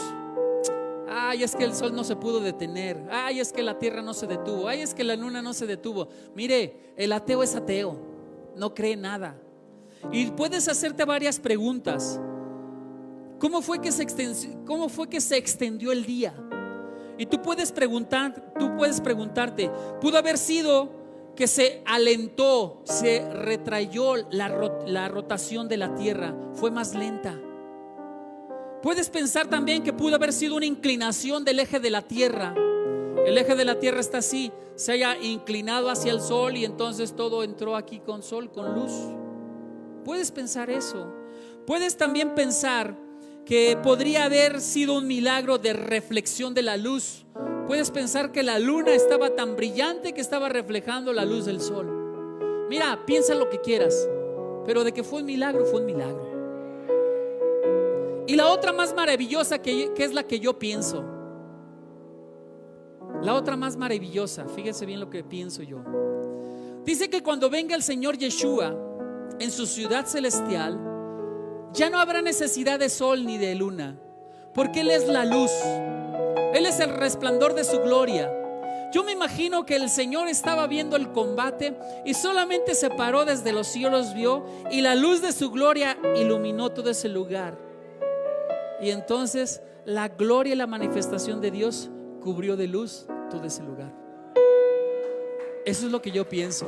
Speaker 1: ay, es que el sol no se pudo detener. Ay, es que la tierra no se detuvo. Ay, es que la luna no se detuvo. Mire, el ateo es ateo, no cree nada. Y puedes hacerte varias preguntas. ¿Cómo fue que se extendió el día? Y tú puedes preguntarte, ¿pudo haber sido que se alentó, se retrayó la rotación de la tierra? Fue más lenta. Puedes pensar también que pudo haber sido una inclinación del eje de la tierra. El eje de la tierra está así, se haya inclinado hacia el sol y entonces todo entró aquí con sol, con luz. Puedes pensar eso. Puedes también pensar que podría haber sido un milagro de reflexión de la luz. Puedes pensar que la luna estaba tan brillante que estaba reflejando la luz del sol. Mira, piensa lo que quieras, pero de que fue un milagro, fue un milagro. Y la otra más maravillosa, que es la que yo pienso, la otra más maravillosa, fíjense bien lo que pienso yo. Dice que cuando venga el Señor Yeshua en su ciudad celestial, ya no habrá necesidad de sol ni de luna, porque Él es la luz. Él es el resplandor de su gloria. Yo me imagino que el Señor estaba viendo el combate y solamente se paró desde los cielos, vio, y la luz de su gloria iluminó todo ese lugar. Y entonces la gloria y la manifestación de Dios cubrió de luz todo ese lugar. Eso es lo que yo pienso.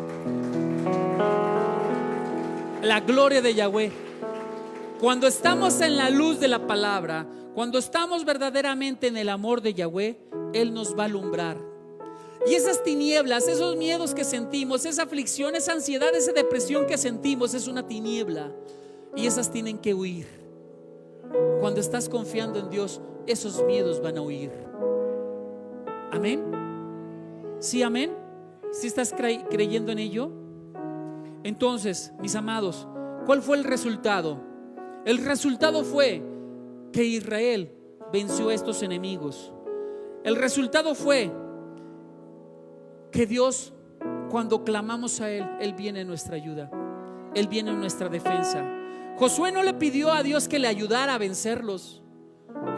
Speaker 1: La gloria de Yahweh. Cuando estamos en la luz de la palabra, cuando estamos verdaderamente en el amor de Yahweh, Él nos va a alumbrar. Y esas tinieblas, esos miedos que sentimos, esa aflicción, esa ansiedad, esa depresión que sentimos, es una tiniebla. Y esas tienen que huir. Cuando estás confiando en Dios, esos miedos van a huir. Amén. Sí, amén. ¿Sí estás creyendo en ello? Entonces, mis amados, ¿cuál fue el resultado? El resultado fue que Israel venció a estos enemigos. El resultado fue que Dios, cuando clamamos a Él, Él viene en nuestra ayuda. Él viene en nuestra defensa. Josué no le pidió a Dios que le ayudara a vencerlos.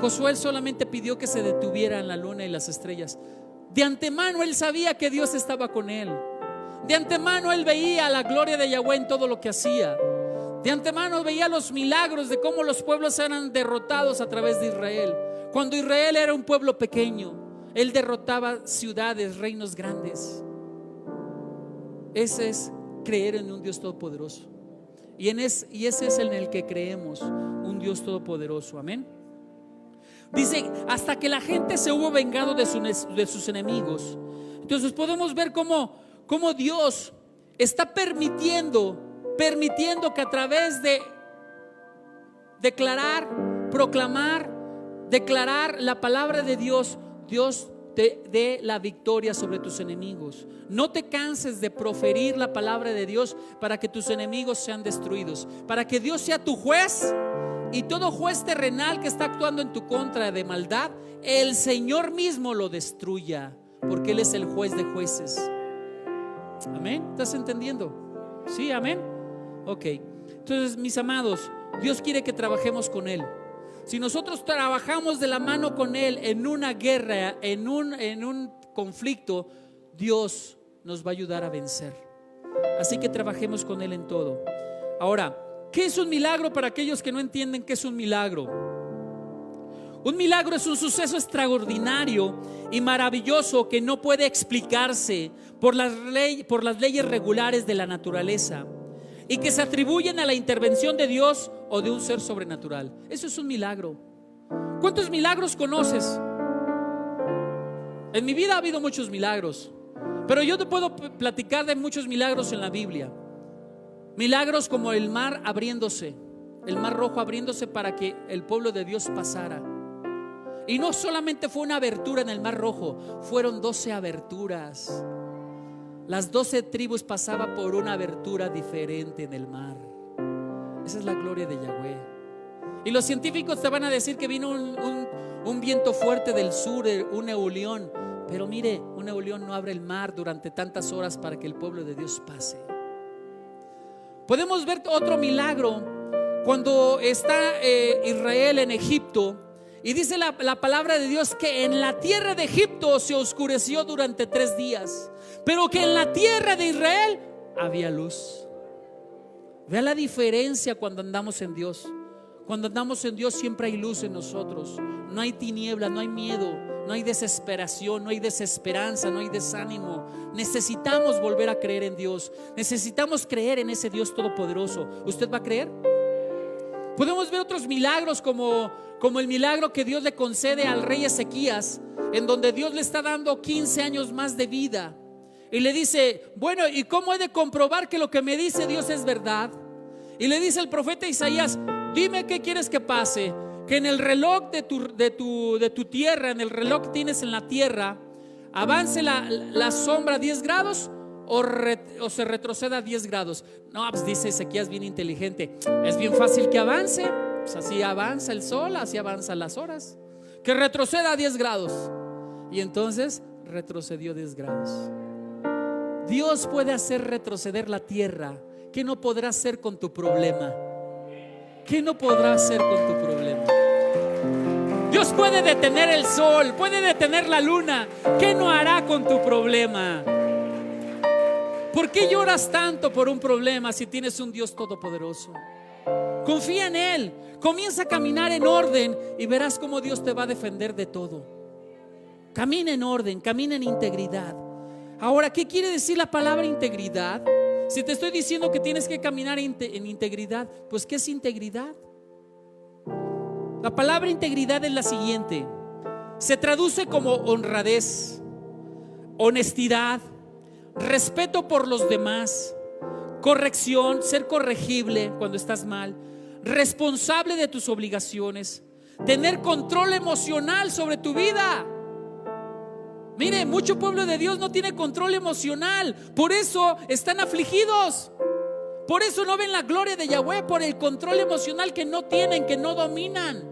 Speaker 1: Josué solamente pidió que se detuvieran la luna y las estrellas. De antemano él sabía que Dios estaba con él. De antemano él veía la gloria de Yahweh en todo lo que hacía. De antemano veía los milagros de cómo los pueblos eran derrotados a través de Israel. Cuando Israel era un pueblo pequeño, él derrotaba ciudades, reinos grandes. Ese es creer en un Dios todopoderoso. Y ese es en el que creemos, un Dios todopoderoso. Amén. Dice, hasta que la gente se hubo vengado de sus enemigos. Entonces podemos ver cómo Dios está permitiendo que a través de declarar la palabra de Dios, Dios te dé la victoria sobre tus enemigos. No te canses de proferir la palabra de Dios para que tus enemigos sean destruidos, para que Dios sea tu juez y todo juez terrenal que está actuando en tu contra de maldad, el Señor mismo lo destruya, porque Él es el juez de jueces. Amén. ¿Estás entendiendo? Sí, amén. Ok. Entonces, mis amados, Dios quiere que trabajemos con Él. Si nosotros trabajamos de la mano con Él en una guerra, en un conflicto, Dios nos va a ayudar a vencer. Así que trabajemos con Él en todo. Ahora, ¿qué es un milagro para aquellos que no entienden qué es un milagro? Un milagro es un suceso extraordinario y maravilloso que no puede explicarse por las leyes regulares de la naturaleza y que se atribuyen a la intervención de Dios o de un ser sobrenatural. Eso es un milagro. ¿Cuántos milagros conoces? En mi vida ha habido muchos milagros, pero yo te puedo platicar de muchos milagros en la Biblia. Milagros como el mar abriéndose, el mar rojo abriéndose para que el pueblo de Dios pasara. Y no solamente fue una abertura en el mar rojo, fueron 12 aberturas. Las 12 tribus pasaban por una abertura diferente en el mar. Esa es la gloria de Yahweh. Y los científicos te van a decir que vino un viento fuerte del sur, un eolión. Pero mire, un eolión no abre el mar durante tantas horas para que el pueblo de Dios pase. Podemos ver otro milagro cuando está Israel en Egipto. Y dice la palabra de Dios que en la tierra de Egipto se oscureció durante 3 días, pero que en la tierra de Israel había luz. Vea la diferencia cuando andamos en Dios. Cuando andamos en Dios siempre hay luz en nosotros. No hay tiniebla, no hay miedo, no hay desesperación, no hay desesperanza, no hay desánimo. Necesitamos volver a creer en Dios. Necesitamos creer en ese Dios todopoderoso. ¿Usted va a creer? Podemos ver otros milagros como el milagro que Dios le concede al rey Ezequías, en donde Dios le está dando 15 años más de vida. Y le dice: bueno, ¿y cómo he de comprobar que lo que me dice Dios es verdad? Y le dice el profeta Isaías: dime qué quieres que pase, que en el reloj de tu tierra, en el reloj que tienes en la tierra, avance la sombra 10 grados o se retroceda 10 grados. No, pues dice Ezequías bien inteligente: es bien fácil que avance, pues así avanza el sol, así avanzan las horas. Que retroceda 10 grados. Y entonces retrocedió 10 grados. Dios puede hacer retroceder la tierra. ¿Qué no podrá hacer con tu problema? ¿Qué no podrá hacer con tu problema? Dios puede detener el sol, puede detener la luna. ¿Qué no hará con tu problema? ¿Por qué lloras tanto por un problema si tienes un Dios todopoderoso? Confía en Él, comienza a caminar en orden y verás cómo Dios te va a defender de todo. Camina en orden, camina en integridad. Ahora, ¿qué quiere decir la palabra integridad? Si te estoy diciendo que tienes que caminar en integridad, pues ¿qué es integridad? La palabra integridad es la siguiente: se traduce como honradez, honestidad, respeto por los demás, corrección, ser corregible cuando estás mal, responsable de tus obligaciones, tener control emocional sobre tu vida. Mire, mucho pueblo de Dios no tiene control emocional, por eso están afligidos, por eso no ven la gloria de Yahweh, por el control emocional que no tienen, que no dominan.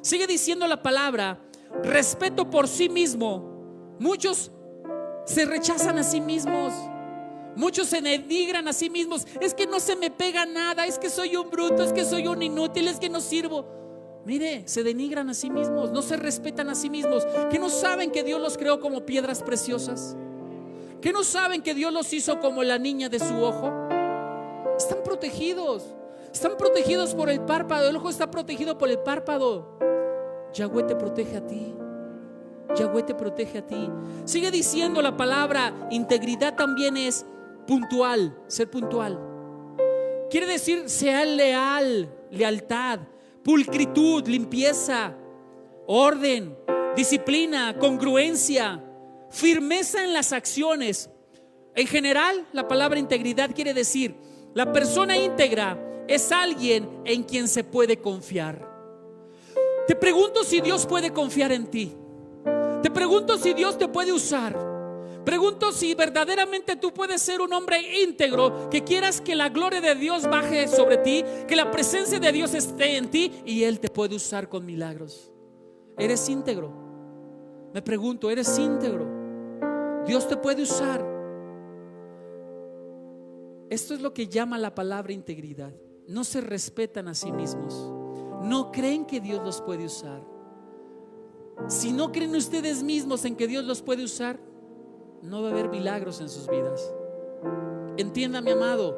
Speaker 1: Sigue diciendo la palabra: respeto por sí mismo. Muchos se rechazan a sí mismos, muchos se denigran a sí mismos. Es que no se me pega nada, es que soy un bruto, es que soy un inútil, es que no sirvo. Mire, se denigran a sí mismos, no se respetan a sí mismos. ¿Que no saben que Dios los creó como piedras preciosas? ¿Que no saben que Dios los hizo como la niña de su ojo? Están protegidos por el párpado. El ojo está protegido por el párpado. Yahweh te protege a ti. Yahweh te protege a ti. Sigue diciendo la palabra: integridad también es puntual, ser puntual. Quiere decir sea leal, lealtad, pulcritud, limpieza, orden, disciplina, congruencia, firmeza en las acciones. En general, la palabra integridad quiere decir: la persona íntegra es alguien en quien se puede confiar. Te pregunto si Dios puede confiar en ti. Te pregunto si Dios te puede usar. Pregunto si verdaderamente tú puedes ser un hombre íntegro, que quieras que la gloria de Dios baje sobre ti, que la presencia de Dios esté en ti y Él te puede usar con milagros. ¿Eres íntegro? Me pregunto, ¿eres íntegro? Dios te puede usar. Esto es lo que llama la palabra integridad. No se respetan a sí mismos, no creen que Dios los puede usar. Si no creen ustedes mismos en que Dios los puede usar, no va a haber milagros en sus vidas. Entienda, mi amado,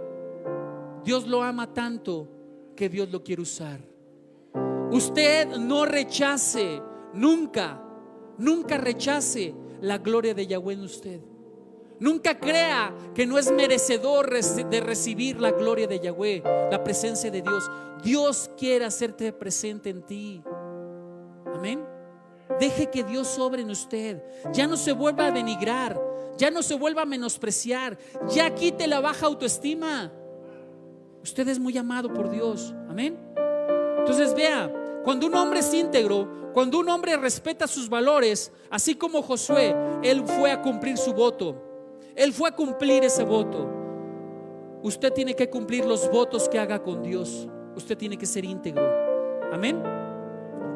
Speaker 1: Dios lo ama tanto que Dios lo quiere usar. Usted no rechace, nunca rechace la gloria de Yahweh en usted. Nunca crea que no es merecedor de recibir la gloria de Yahweh, la presencia de Dios. Dios quiere hacerte presente en ti. Amén. Deje que Dios sobre en usted. Ya no se vuelva a denigrar, ya no se vuelva a menospreciar, ya quite la baja autoestima. Usted es muy amado por Dios. Amén. Entonces vea, cuando un hombre es íntegro, cuando un hombre respeta sus valores, así como Josué, él fue a cumplir su voto. Él fue a cumplir ese voto. Usted tiene que cumplir los votos que haga con Dios. Usted tiene que ser íntegro. Amén.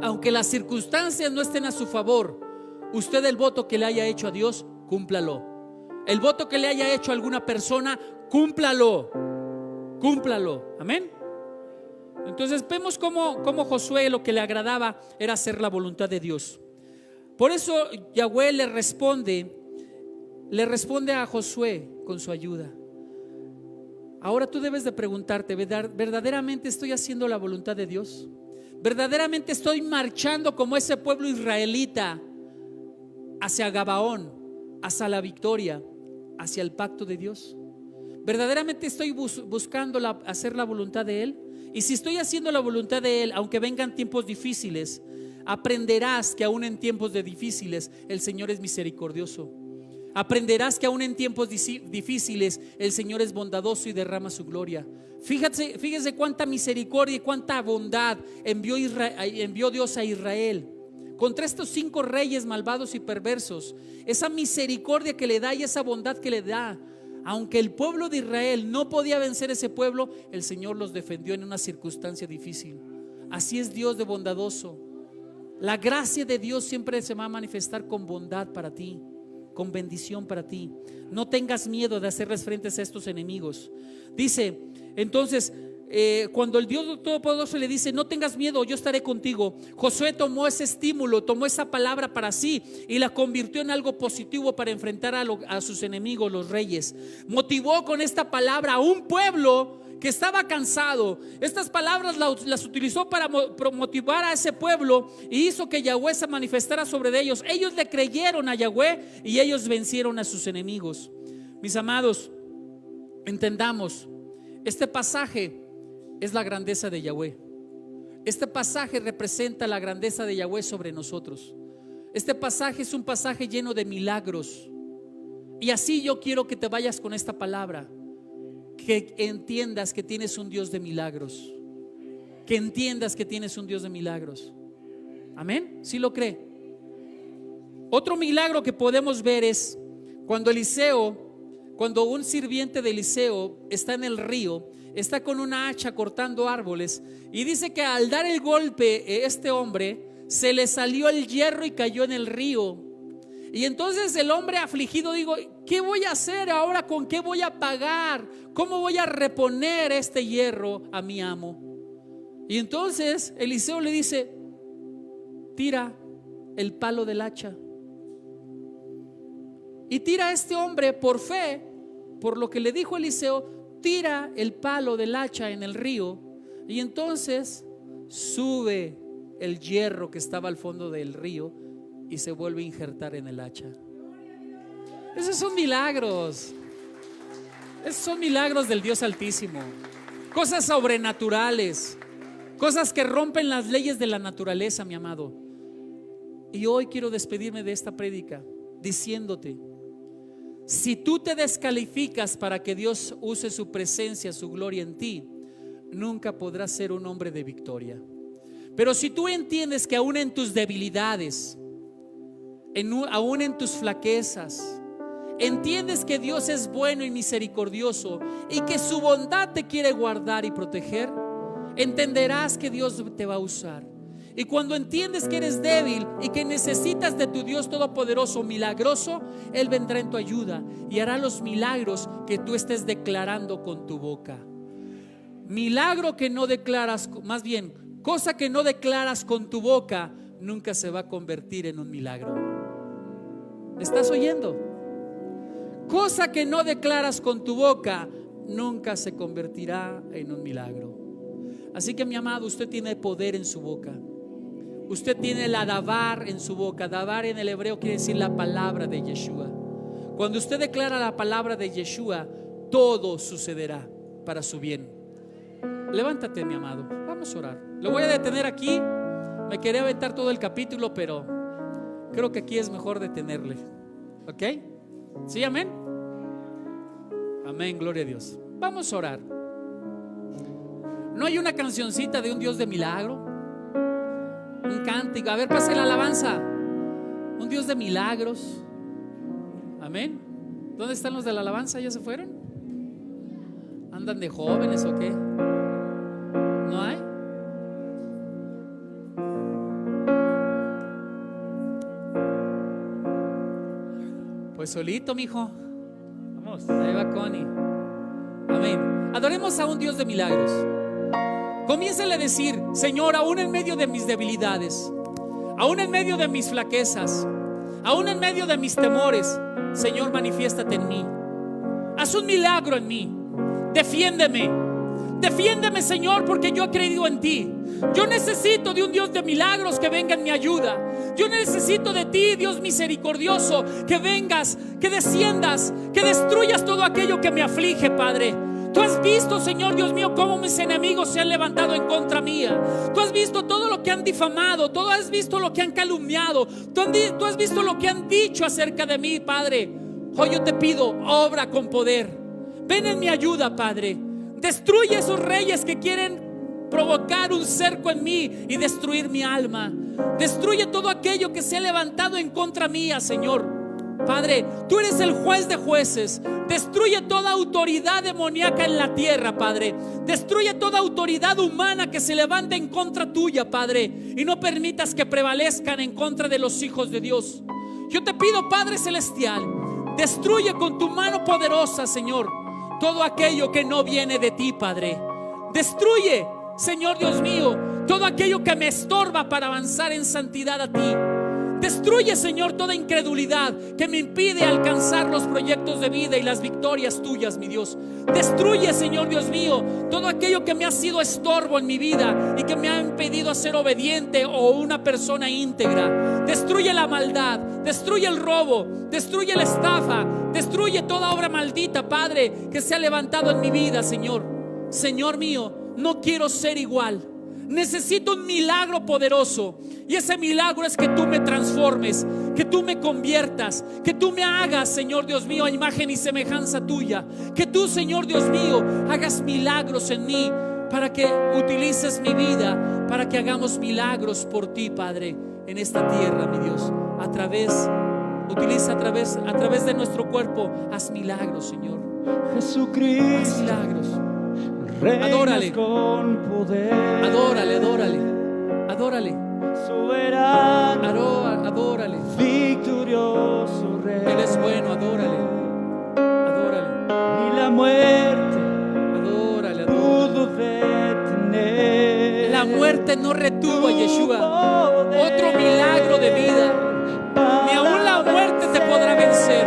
Speaker 1: Aunque las circunstancias no estén a su favor, usted el voto que le haya hecho a Dios, cúmplalo. El voto que le haya hecho a alguna persona, cúmplalo. Amén. Entonces vemos cómo Josué lo que le agradaba era hacer la voluntad de Dios. Por eso Yahweh le responde a Josué con su ayuda. Ahora tú debes de preguntarte, ¿verdaderamente estoy haciendo la voluntad de Dios? ¿Verdaderamente estoy marchando como ese pueblo israelita hacia Gabaón, hacia la victoria, hacia el pacto de Dios? ¿Verdaderamente estoy buscando hacer la voluntad de Él? Y si estoy haciendo la voluntad de Él, aunque vengan tiempos difíciles, aprenderás que aún en tiempos difíciles el Señor es misericordioso. Aprenderás que aún en tiempos difíciles el Señor es bondadoso y derrama su gloria. Fíjese cuánta misericordia y cuánta bondad envió Dios a Israel contra estos 5 reyes malvados y perversos. Esa misericordia que le da y esa bondad que le da, aunque el pueblo de Israel no podía vencer ese pueblo, el Señor los defendió en una circunstancia difícil. Así es Dios de bondadoso. La gracia de Dios siempre se va a manifestar con bondad para ti, con bendición para ti. No tengas miedo de hacerles frente a estos enemigos. Dice entonces, cuando el Dios Todopoderoso le dice: no tengas miedo, yo estaré contigo, Josué tomó ese estímulo, tomó esa palabra para sí y la convirtió en algo positivo para enfrentar a sus enemigos, los reyes. Motivó con esta palabra a un pueblo que estaba cansado. Estas palabras las utilizó para motivar a ese pueblo y hizo que Yahweh se manifestara sobre ellos. Ellos le creyeron a Yahweh y ellos vencieron a sus enemigos. Mis amados, entendamos, este pasaje es la grandeza de Yahweh. Este pasaje representa la grandeza de Yahweh sobre nosotros. Este pasaje es un pasaje lleno de milagros. Y así yo quiero que te vayas con esta palabra, que entiendas que tienes un Dios de milagros, que entiendas que tienes un Dios de milagros. Amén. ¿Sí lo cree? Otro milagro que podemos ver es cuando un sirviente de Eliseo está en el río, está con una hacha cortando árboles, y dice que al dar el golpe este hombre se le salió el hierro y cayó en el río. Y entonces el hombre afligido dijo: ¿qué voy a hacer ahora? ¿Con qué voy a pagar? ¿Cómo voy a reponer este hierro a mi amo? Y entonces Eliseo le dice: tira el palo del hacha. Y tira este hombre por fe, por lo que le dijo Eliseo, tira el palo del hacha en el río. Y entonces sube el hierro que estaba al fondo del río y se vuelve a injertar en el hacha. Esos son milagros. Esos son milagros del Dios Altísimo. Cosas sobrenaturales, cosas que rompen las leyes de la naturaleza, mi amado. Y hoy quiero despedirme de esta prédica diciéndote: si tú te descalificas para que Dios use su presencia, su gloria en ti, nunca podrás ser un hombre de victoria. Pero si tú entiendes que aún en tus debilidades, aún en tus flaquezas, entiendes que Dios es bueno y misericordioso y que su bondad te quiere guardar y proteger, entenderás que Dios te va a usar. Y cuando entiendes que eres débil y que necesitas de tu Dios todopoderoso, milagroso, Él vendrá en tu ayuda y hará los milagros que tú estés declarando con tu boca. Milagro que no declaras, más bien, cosa que no declaras con tu boca, nunca se va a convertir en un milagro. ¿Me estás oyendo? Cosa que no declaras con tu boca, nunca se convertirá en un milagro. Así que, mi amado, usted tiene poder en su boca. Usted tiene la davar en su boca. Davar en el hebreo quiere decir la palabra de Yeshua. Cuando usted declara la palabra de Yeshua, todo sucederá para su bien. Levántate, mi amado, vamos a orar. Lo voy a detener aquí. Me quería aventar todo el capítulo, pero creo que aquí es mejor detenerle. ¿Ok? ¿Sí, amén? Amén, gloria a Dios. Vamos a orar. ¿No hay una cancioncita de un Dios de milagro? Un cántico, a ver, pase la alabanza. Un Dios de milagros. Amén. ¿Dónde están los de la alabanza? ¿Ya se fueron? ¿Andan de jóvenes o qué? ¿No hay? Pues solito, mijo. Vamos, ahí va Connie. Amén. Adoremos a un Dios de milagros. Comiéncele a decir: Señor, aún en medio de mis debilidades, aún en medio de mis flaquezas, aún en medio de mis temores, Señor, manifiéstate en mí. Haz un milagro en mí. Defiéndeme. Defiéndeme, Señor, porque yo he creído en ti. Yo necesito de un Dios de milagros que venga en mi ayuda. Yo necesito de ti, Dios misericordioso, que vengas, que desciendas, que destruyas todo aquello que me aflige, Padre. Tú has visto, Señor Dios mío, cómo mis enemigos se han levantado en contra mía. Tú has visto todo lo que han difamado. Tú has visto lo que han calumniado. Tú has visto lo que han dicho acerca de mí, Padre. Hoy yo te pido, obra con poder. Ven en mi ayuda, Padre. Destruye esos reyes que quieren provocar un cerco en mí y destruir mi alma. Destruye todo aquello que se ha levantado en contra mía, Señor. Padre, tú eres el juez de jueces. Destruye toda autoridad demoníaca en la tierra, Padre. Destruye toda autoridad humana que se levante en contra tuya, Padre, y no permitas que prevalezcan en contra de los hijos de Dios. Yo te pido, Padre celestial, destruye con tu mano poderosa, Señor, todo aquello que no viene de ti, Padre. Destruye, Señor Dios mío, todo aquello que me estorba para avanzar en santidad a ti. Destruye, Señor, toda incredulidad que me impide alcanzar los proyectos de vida y las victorias tuyas, mi Dios. Destruye, Señor Dios mío, todo aquello que me ha sido estorbo en mi vida y que me ha impedido ser obediente o una persona íntegra. Destruye la maldad, destruye el robo, destruye la estafa, destruye toda obra maldita, Padre, que se ha levantado en mi vida, Señor. Señor mío, no quiero ser igual. Necesito un milagro poderoso. Y ese milagro es que tú me transformes, que tú me conviertas, que tú me hagas, Señor Dios mío, a imagen y semejanza tuya. Que tú, Señor Dios mío, hagas milagros en mí, para que utilices mi vida, para que hagamos milagros por ti, Padre, en esta tierra, mi Dios. Utiliza a través de nuestro cuerpo. Haz milagros, Señor.
Speaker 2: Jesucristo,
Speaker 1: haz milagros.
Speaker 2: Adórale con poder.
Speaker 1: Adórale, adórale, adórale.
Speaker 2: Soberano,
Speaker 1: adórale.
Speaker 2: Victorioso Rey.
Speaker 1: Él es bueno, adórale. Adórale.
Speaker 2: Ni la muerte
Speaker 1: adórale,
Speaker 2: pudo detener.
Speaker 1: La muerte no retuvo a Yeshua. Otro milagro de vida. Ni aún la muerte te podrá vencer.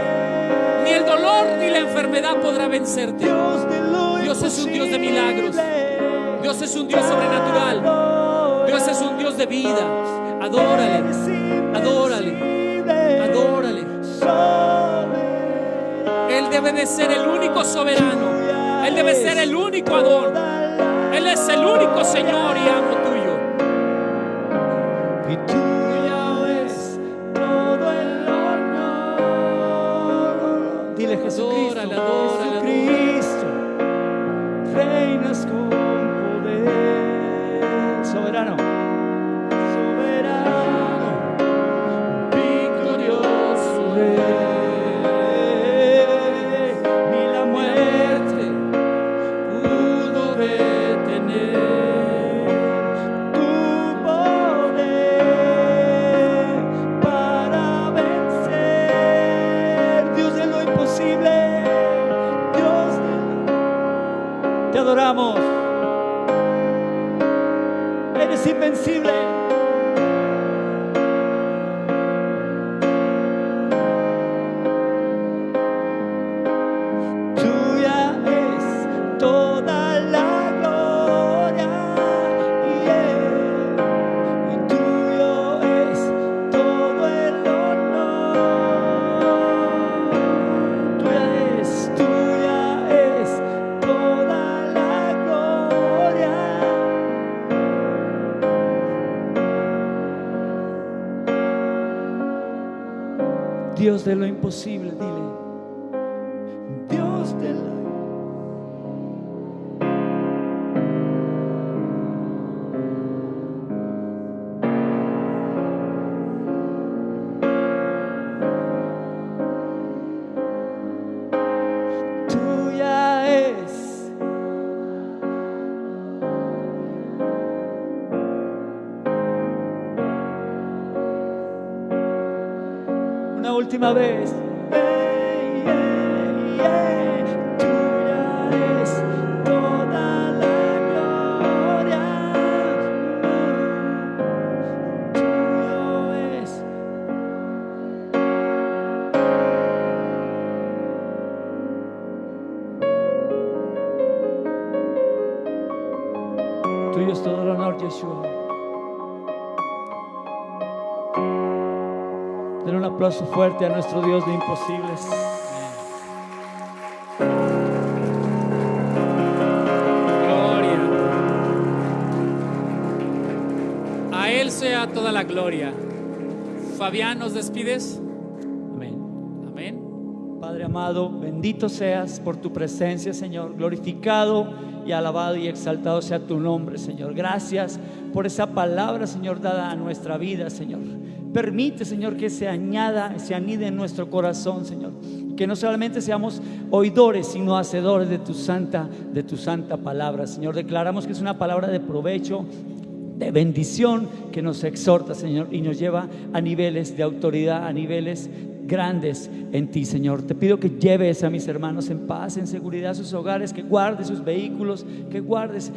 Speaker 1: Ni el dolor ni la enfermedad podrá vencerte. Dios es un Dios de milagros. Dios es un Dios sobrenatural. Dios es un Dios de vida. Adórale, adórale, adórale. Él debe de ser el único soberano. Él debe ser el único Adón. Él es el único Señor y amo tuyo.
Speaker 2: Y tuyo es todo el honor. Dile: Jesucristo,
Speaker 1: Adórale, adórale,
Speaker 2: Jesucristo, reinas con poder. Soberano, soberano, victorioso Rey. Eres invencible. Tuya es toda la gloria, yeah. Y tuyo es todo el honor. Tuya es toda la gloria. Dios de lo imposible, dile. Dios de la... Tuya es. Una última vez. Tuya es toda la gloria. Tuyo es. Tuyo es todo el honor, Yeshua. Den un aplauso fuerte a nuestro Dios de imposibles.
Speaker 1: Gloria. A Él sea toda la gloria. Fabián, ¿nos despides?
Speaker 2: Amén.
Speaker 1: Amén.
Speaker 2: Padre amado, bendito seas por tu presencia, Señor. Glorificado y alabado y exaltado sea tu nombre, Señor. Gracias por esa palabra, Señor, dada a nuestra vida, Señor. Permite, Señor, que se anide en nuestro corazón, Señor. Que no solamente seamos oidores, sino hacedores de tu santa palabra, Señor. Declaramos que es una palabra de provecho, de bendición, que nos exhorta, Señor, y nos lleva a niveles de autoridad, a niveles grandes en ti, Señor. Te pido que lleves a mis hermanos en paz, en seguridad a sus hogares, que guardes sus vehículos, que guardes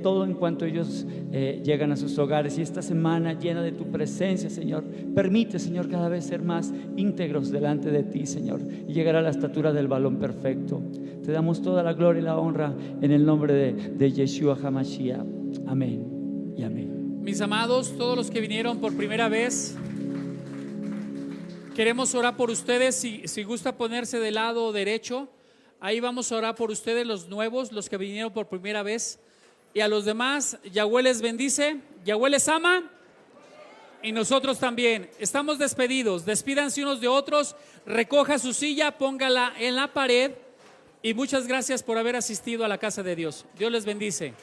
Speaker 2: todo en cuanto ellos llegan a sus hogares. Y esta semana llena de tu presencia, Señor, permite, Señor, cada vez ser más íntegros delante de ti, Señor, y llegar a la estatura del varón perfecto. Te damos toda la gloria y la honra en el nombre de Yeshua HaMashiach. Amén y amén.
Speaker 1: Mis amados, todos los que vinieron por primera vez, queremos orar por ustedes. Si gusta ponerse del lado derecho, ahí vamos a orar por ustedes, los nuevos, los que vinieron por primera vez. Y a los demás, Yahweh les bendice, Yahweh les ama, y nosotros también. Estamos despedidos. Despídanse unos de otros, recoja su silla, póngala en la pared. Y muchas gracias por haber asistido a la casa de Dios. Dios les bendice.